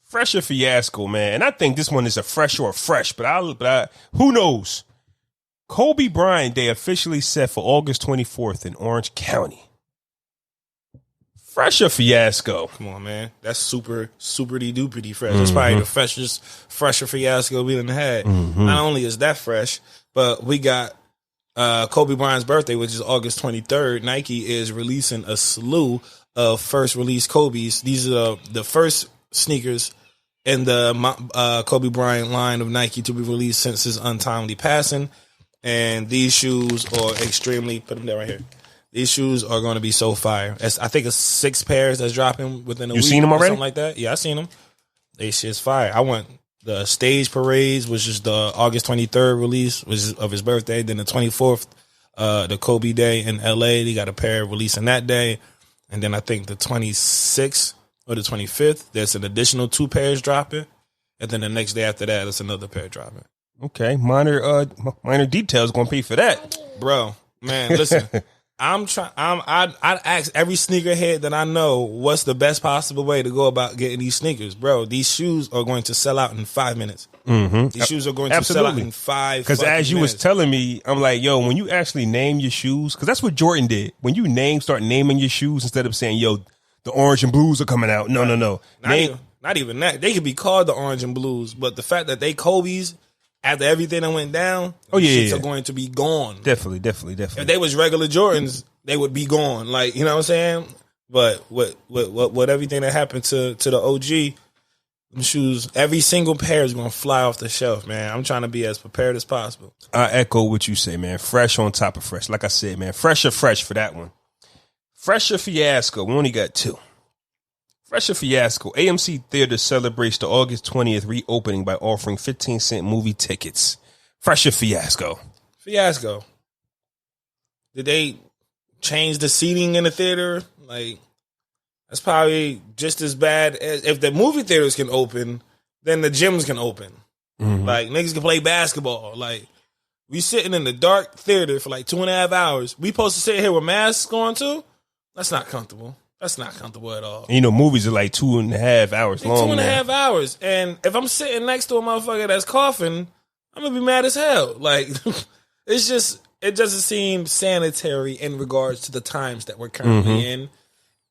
Fresher fiasco, man. And I think this one is a fresh or a fresh, but I who knows? Kobe Bryant Day officially set for August 24th in Orange County. Fresher fiasco. Come on, man. That's super duperty fresh. It's probably the freshest fresher fiasco we done had. Not only is that fresh, but we got Kobe Bryant's birthday, which is August 23rd. Nike is releasing a slew of first release Kobe's. These are the first sneakers in the Kobe Bryant line of Nike to be released since his untimely passing. And these shoes are extremely, put them there right here. These shoes are going to be so fire. I think it's 6 pairs that's dropping within a week. You seen them already? Something like that. Yeah, I seen them. They shit's fire. I want the Stage Parades, which is the August 23rd release, which is of his birthday. Then the 24th, the Kobe Day in LA. They got a pair releasing that day. And then I think the 26th or the 25th, there's an additional 2 pairs dropping. And then the next day after that, there's another pair dropping. Okay, minor details going to pay for that, bro. Man, listen, I'd ask every sneakerhead that I know what's the best possible way to go about getting these sneakers, bro. These shoes are going to sell out in 5 minutes. These shoes are going to sell out in 5 minutes. Because as you was telling me, I'm like, yo, when you actually name your shoes, because that's what Jordan did. When you start naming your shoes instead of saying, yo, the orange and blues are coming out. No. Not even that. They could be called the orange and blues, but the fact that they Kobe's, after everything that went down, shits are going to be gone. Definitely. If they was regular Jordans, they would be gone. Like, you know what I'm saying? But what everything that happened to the OG, them shoes, every single pair is going to fly off the shelf, man. I'm trying to be as prepared as possible. I echo what you say, man. Fresh on top of fresh. Like I said, man, fresher fresh for that one. Fresher fiasco. We only got 2. Fresher fiasco. AMC Theater celebrates the August 20th reopening by offering 15-cent movie tickets. Fresher fiasco. Did they change the seating in the theater? Like, that's probably just as bad as if the movie theaters can open, then the gyms can open. Like, niggas can play basketball. Like, we sitting in the dark theater for like 2.5 hours. We supposed to sit here with masks on too? That's not comfortable. That's not comfortable at all. You know, movies are like 2.5 hours long. 2.5 hours. And if I'm sitting next to a motherfucker that's coughing, I'm going to be mad as hell. Like, it doesn't seem sanitary in regards to the times that we're currently in.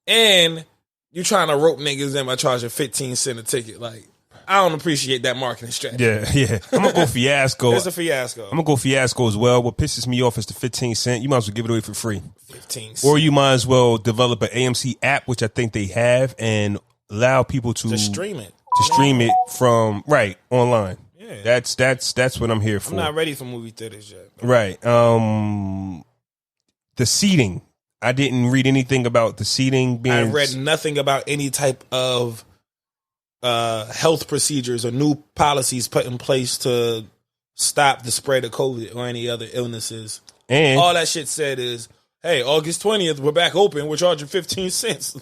And you're trying to rope niggas in by charging 15 cents a ticket. Like, I don't appreciate that marketing strategy. Yeah. I'm gonna go fiasco. It's a fiasco. I'm gonna go fiasco as well. What pisses me off is the 15 cent. You might as well give it away for free. 15 cents. Or you might as well develop an AMC app, which I think they have, and allow people to stream it. To stream it from online. Yeah. That's what I'm here for. I'm not ready for movie theaters yet. Right. The seating. I didn't read anything about the seating being. I read nothing about any type of health procedures or new policies put in place to stop the spread of COVID or any other illnesses. And all that shit said is, hey, August 20th, we're back open. We're charging 15 cents.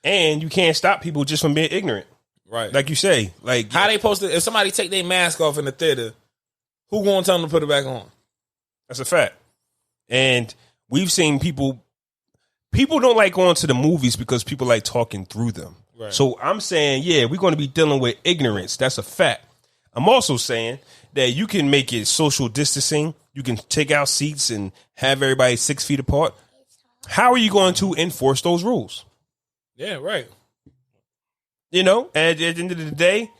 And you can't stop people just from being ignorant. Right. Like you say. Like how they supposed to, if somebody take their mask off in the theater, who going to tell them to put it back on? That's a fact. And we've seen people don't like going to the movies because people like talking through them. Right. So I'm saying, yeah, we're going to be dealing with ignorance. That's a fact. I'm also saying that you can make it social distancing. You can take out seats and have everybody 6 feet apart. How are you going to enforce those rules? Yeah, right. You know, at the end of the day,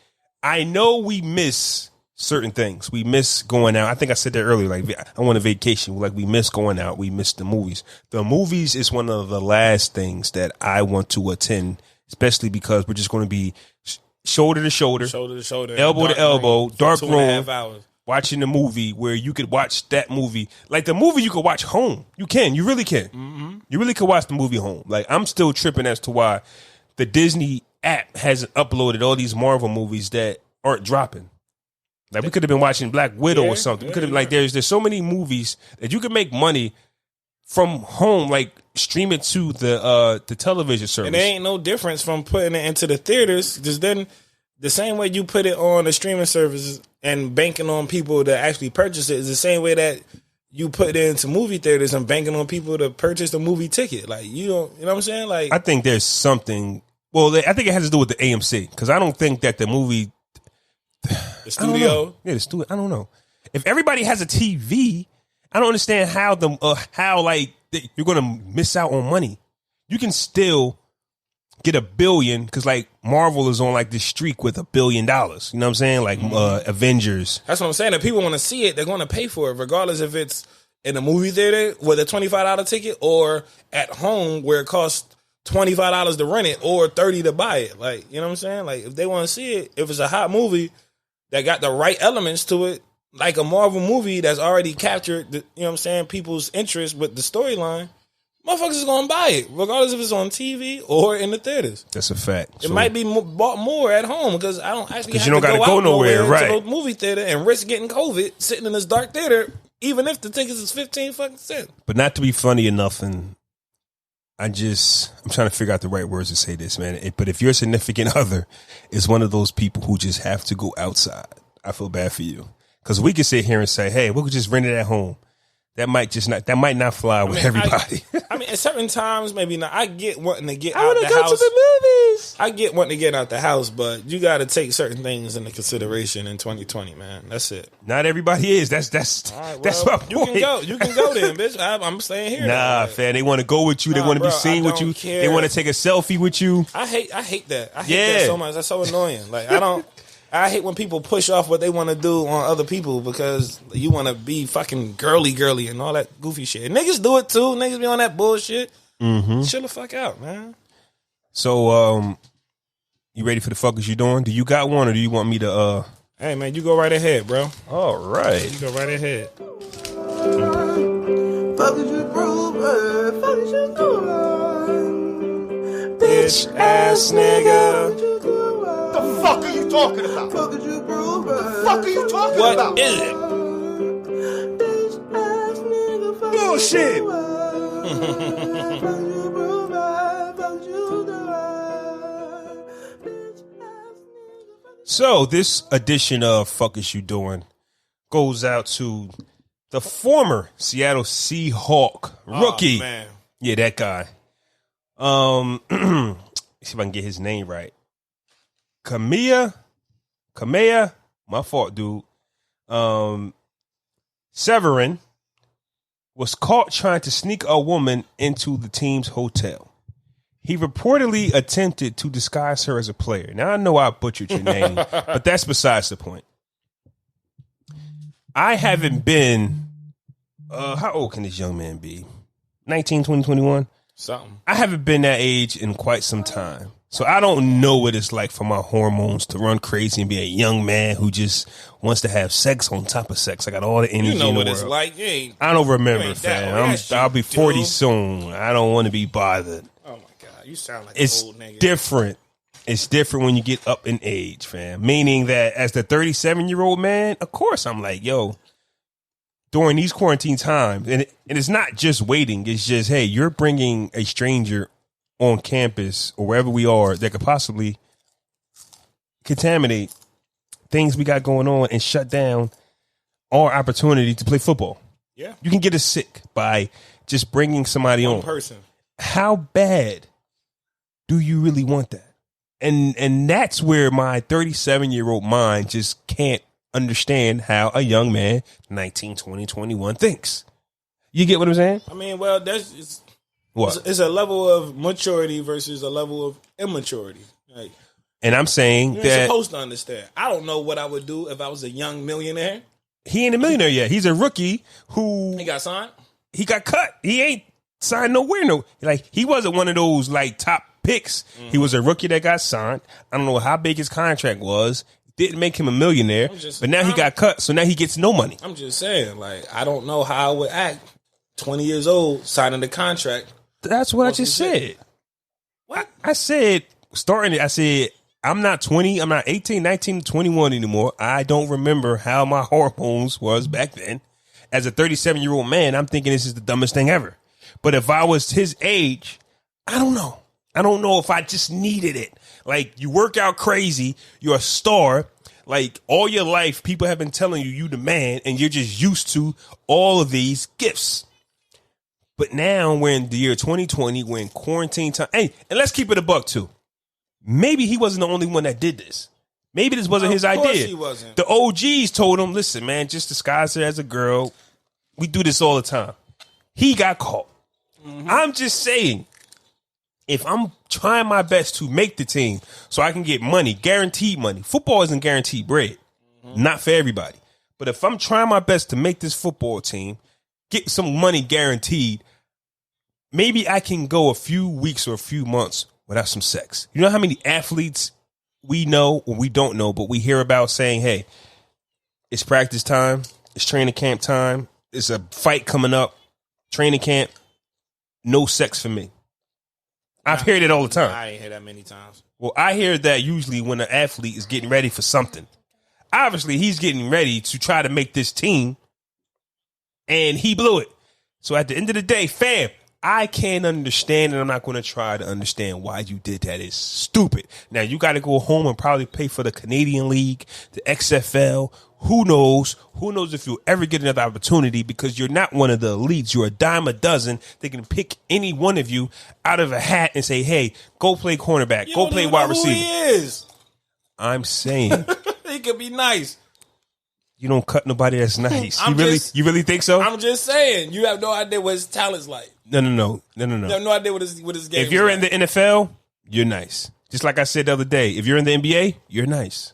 I know we miss certain things. We miss going out. I think I said that earlier. Like, I want a vacation. Like, we miss going out. We miss the movies. The movies is one of the last things that I want to attend, especially because we're just going to be shoulder to shoulder, elbow to elbow, dark room, watching the movie where you could watch that movie. Like, the movie you could watch home. You can. You really can. Mm-hmm. You really could watch the movie home. Like, I'm still tripping as to why the Disney app hasn't uploaded all these Marvel movies that aren't dropping. Like, we could have been watching Black Widow or something. We could have there's so many movies that you can make money from home, like stream it to the television service. And there ain't no difference from putting it into the theaters. Just then, the same way you put it on the streaming services and banking on people to actually purchase it is the same way that you put it into movie theaters and banking on people to purchase the movie ticket. Like, you know what I'm saying? Like, I think there's something. Well, I think it has to do with the AMC because I don't think that the movie, the studio, the studio. I don't know if everybody has a TV. I don't understand how you're going to miss out on money. You can still get $1 billion because like Marvel is on like this streak with $1 billion. You know what I'm saying? Like Avengers. That's what I'm saying. If people want to see it, they're going to pay for it, regardless if it's in a movie theater with a $25 ticket or at home where it costs $25 to rent it or $30 to buy it. Like, you know what I'm saying? Like, if they want to see it, if it's a hot movie that got the right elements to it, like a Marvel movie that's already captured, you know what I'm saying, people's interest with the storyline, motherfuckers is going to buy it, regardless if it's on TV or in the theaters. That's a fact. It might be bought more at home because I don't actually have you don't to go nowhere, right? to the movie theater and risk getting COVID sitting in this dark theater, even if the tickets is 15 fucking cents. But not to be funny enough, and I'm trying to figure out the right words to say this, man. But if your significant other is one of those people who just have to go outside, I feel bad for you. Because we could sit here and say, hey, we could just rent it at home. That might not fly with everybody. I mean, at certain times, maybe not. I get wanting to get I out want the to go house. to the movies. I get wanting to get out the house, but you got to take certain things into consideration in 2020, man. That's it. Not everybody is. That's right, that's my point. You can go then, bitch. I'm staying here. Nah, fam. They want to go with you. They want to be seen with you. Care. They want to take a selfie with you. I hate that. I hate that so much. That's so annoying. Like, I hate when people push off what they want to do on other people because you want to be fucking girly and all that goofy shit. Niggas do it too. Niggas be on that bullshit. Mm-hmm. Chill the fuck out, man. So, you ready for the fuckers you doing? Do you got one or do you want me to? Hey, man, you go right ahead, bro. All right. You go right ahead. Fuckers you doing? Fuckers you doing? Bitch ass nigga. The fuck are you talking about? The fuck are you talking about? What is it? Bullshit. So this edition of Fuck Is You Doing goes out to the former Seattle Seahawk rookie. Oh, man. Yeah, that guy. See if I can get his name right. Kemah, my fault, dude. Siverand was caught trying to sneak a woman into the team's hotel. He reportedly attempted to disguise her as a player. Now, I know I butchered your name, but that's besides the point. I haven't been... how old can this young man be? 19, 20, 21? Something. I haven't been that age in quite some time. So I don't know what it's like for my hormones to run crazy and be a young man who just wants to have sex on top of sex. I got all the energy You know in the what world. it's like. I don't remember, ain't that fam. old. I'll be 40 Dude. soon. I don't want to be bothered. Oh my God, you sound like It's an old nigga. different. It's different when you get up in age, fam. Meaning that as the 37-year-old man, of course I'm like, yo, during these quarantine times, and it's not just waiting. It's just, hey, you're bringing a stranger on campus or wherever we are that could possibly contaminate things we got going on and shut down our opportunity to play football. Yeah. You can get us sick by just bringing somebody One on. person. How bad do you really want that? And that's where my 37-year-old mind just can't understand how a young man, 19, 20, 21, thinks. You get what I'm saying? I mean, well, that's What? it's a level of maturity versus a level of immaturity. Like, And I'm saying you're that supposed to understand. I don't know what I would do if I was a young millionaire. he ain't a millionaire yet. He's a rookie who He got signed. he got cut. He ain't signed nowhere. No, like he wasn't one of those like top picks. He was a rookie that got signed. I don't know how big his contract was. Didn't make him a millionaire, but now he got cut. So now he gets no money. I'm just saying, like, I don't know how I would act 20 years old signing the contract. That's what I just said. What? I said, starting it, I said, I'm not 20, I'm not 18, 19, 21 anymore. I don't remember how my hormones was back then. As a 37-year-old man, I'm thinking this is the dumbest thing ever. But if I was his age, I don't know. I don't know if I just needed it. Like, you work out crazy, you're a star. Like, all your life, people have been telling you the man, and you're just used to all of these gifts. But now we're in the year 2020, we're in quarantine time. Hey, and let's keep it a buck too. Maybe he wasn't the only one that did this. Maybe this wasn't his idea. He wasn't. The OGs told him, listen, man, just disguise her as a girl. We do this all the time. He got caught. I'm just saying, if I'm trying my best to make the team so I can get money, guaranteed money. Football isn't guaranteed bread. Not for everybody. But if I'm trying my best to make this football team, get some money guaranteed, maybe I can go a few weeks or a few months without some sex. You know how many athletes we know or we don't know, but we hear about saying, hey, it's practice time, it's training camp time, it's a fight coming up, training camp, no sex for me. I've heard it all the time. I ain't heard that many times. Well, I hear that usually when an athlete is getting ready for something. Obviously, he's getting ready to try to make this team, and he blew it. So at the end of the day, fam, I can't understand, and I'm not going to try to understand why you did that. It's stupid. Now, you got to go home and probably pay for the Canadian League, the XFL. Who knows? Who knows if you'll ever get another opportunity, because you're not one of the elites. You're a dime a dozen. They can pick any one of you out of a hat and say, hey, go play cornerback. Go play wide receiver. Who he is. I'm saying. He could be nice. You don't cut nobody that's nice. You really think so? I'm just saying. You have no idea what his talent's like. No. You have no idea what his game If you're is in the NFL, you're nice. Just like I said the other day, if you're in the NBA, you're nice.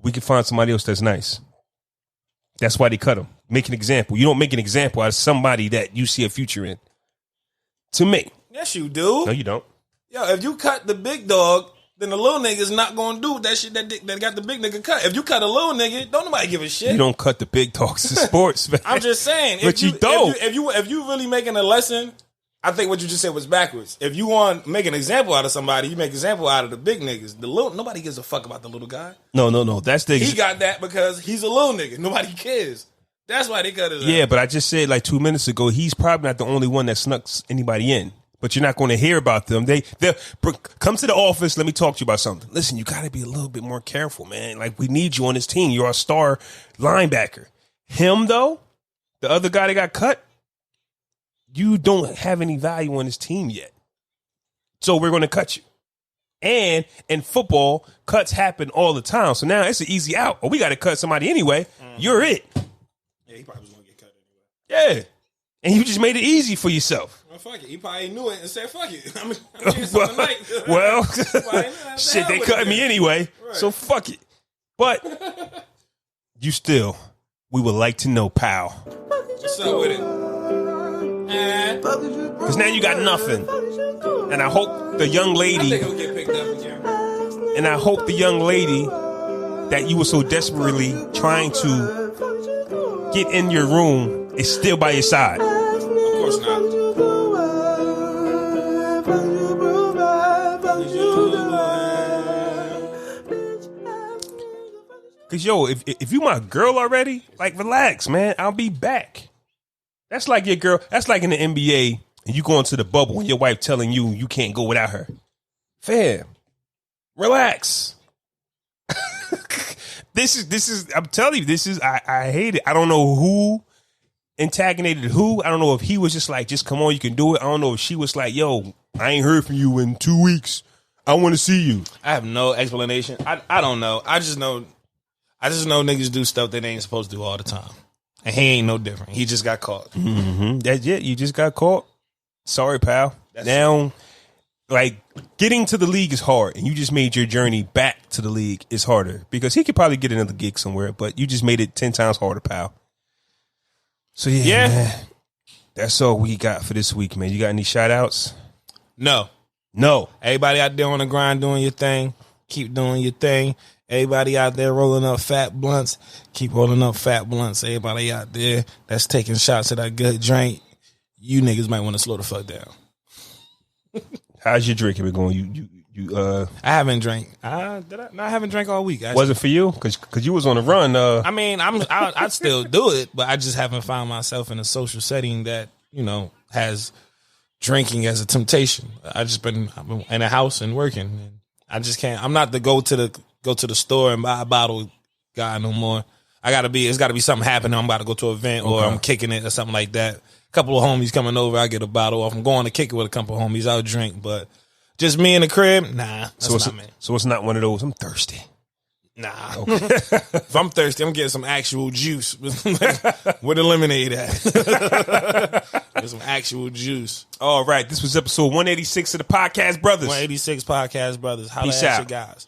We can find somebody else that's nice. That's why they cut him. Make an example. You don't make an example out of somebody that you see a future in. To me. Yes, you do. No, you don't. Yo, if you cut the big dog, then the little nigga's not going to do that shit that got the big nigga cut. If you cut a little nigga, don't nobody give a shit. You don't cut the big dogs in sports, man. I'm just saying. But you don't. If you really making a lesson, I think what you just said was backwards. If you want to make an example out of somebody, you make an example out of the big niggas. The little, nobody gives a fuck about the little guy. No. That's the. He got that because he's a little nigga. Nobody cares. That's why they cut his Yeah, ass. but I just said like 2 minutes ago, he's probably not the only one that snuck anybody in. But you're not going to hear about them. They come to the office. Let me talk to you about something. Listen, you got to be a little bit more careful, man. Like, we need you on this team. You're a star linebacker. Him, though, the other guy that got cut, you don't have any value on this team yet. So we're going to cut you. And in football, cuts happen all the time. So now it's an easy out. Or we got to cut somebody anyway. You're it. Yeah, he probably was going to get cut anyway. Yeah. And you just made it easy for yourself. Well, fuck it. He probably knew it and said, fuck it. I'm getting something tonight. Well, shit, they cut me anyway, right. So fuck it. But we would like to know, pal. What's up with it? Because now you got nothing. And I hope the young lady. I think he'll get picked up again. And I hope the young lady that you were so desperately trying to get in your room is still by your side. Of course not. Cause yo, if you my girl already, like relax, man. I'll be back. That's like your girl. That's like in the NBA, and you go into the bubble, and your wife telling you can't go without her. Fam, relax. This is. I'm telling you, this is. I hate it. I don't know who antagonated who. I don't know if he was just like, just come on, you can do it. I don't know if she was like, yo, I ain't heard from you in 2 weeks. I want to see you. I have no explanation. I don't know. I just know niggas do stuff that they ain't supposed to do all the time. And he ain't no different. He just got caught. Mm-hmm. That's it. You just got caught. Sorry, pal. Now, like, getting to the league is hard. And you just made your journey back to the league is harder. Because he could probably get another gig somewhere. But you just made it 10 times harder, pal. So, yeah. Man, that's all we got for this week, man. You got any shout-outs? No. Everybody out there on the grind doing your thing. Keep doing your thing. Everybody out there rolling up fat blunts, keep rolling up fat blunts. Everybody out there that's taking shots of that good drink, you niggas might want to slow the fuck down. How's your drinking been going? You I haven't drank. I haven't drank all week. Was it for you? Because you was on the run. I mean, I'd still do it, but I just haven't found myself in a social setting that, has drinking as a temptation. I've been in a house and working. And I just can't. I'm not the go to the store and buy a bottle guy no more. It's gotta be something happening. I'm about to go to an event or I'm kicking it or something like that. A couple of homies coming over, I get a bottle. If I'm going to kick it with a couple of homies, I'll drink. But just me in the crib, nah. That's not me. So it's not one of those, I'm thirsty. Nah. Okay. If I'm thirsty, I'm getting some actual juice. Where the lemonade at? Get some actual juice. All right. This was episode 186 of the Podcast Brothers. 186 Podcast Brothers. Holla at your guys.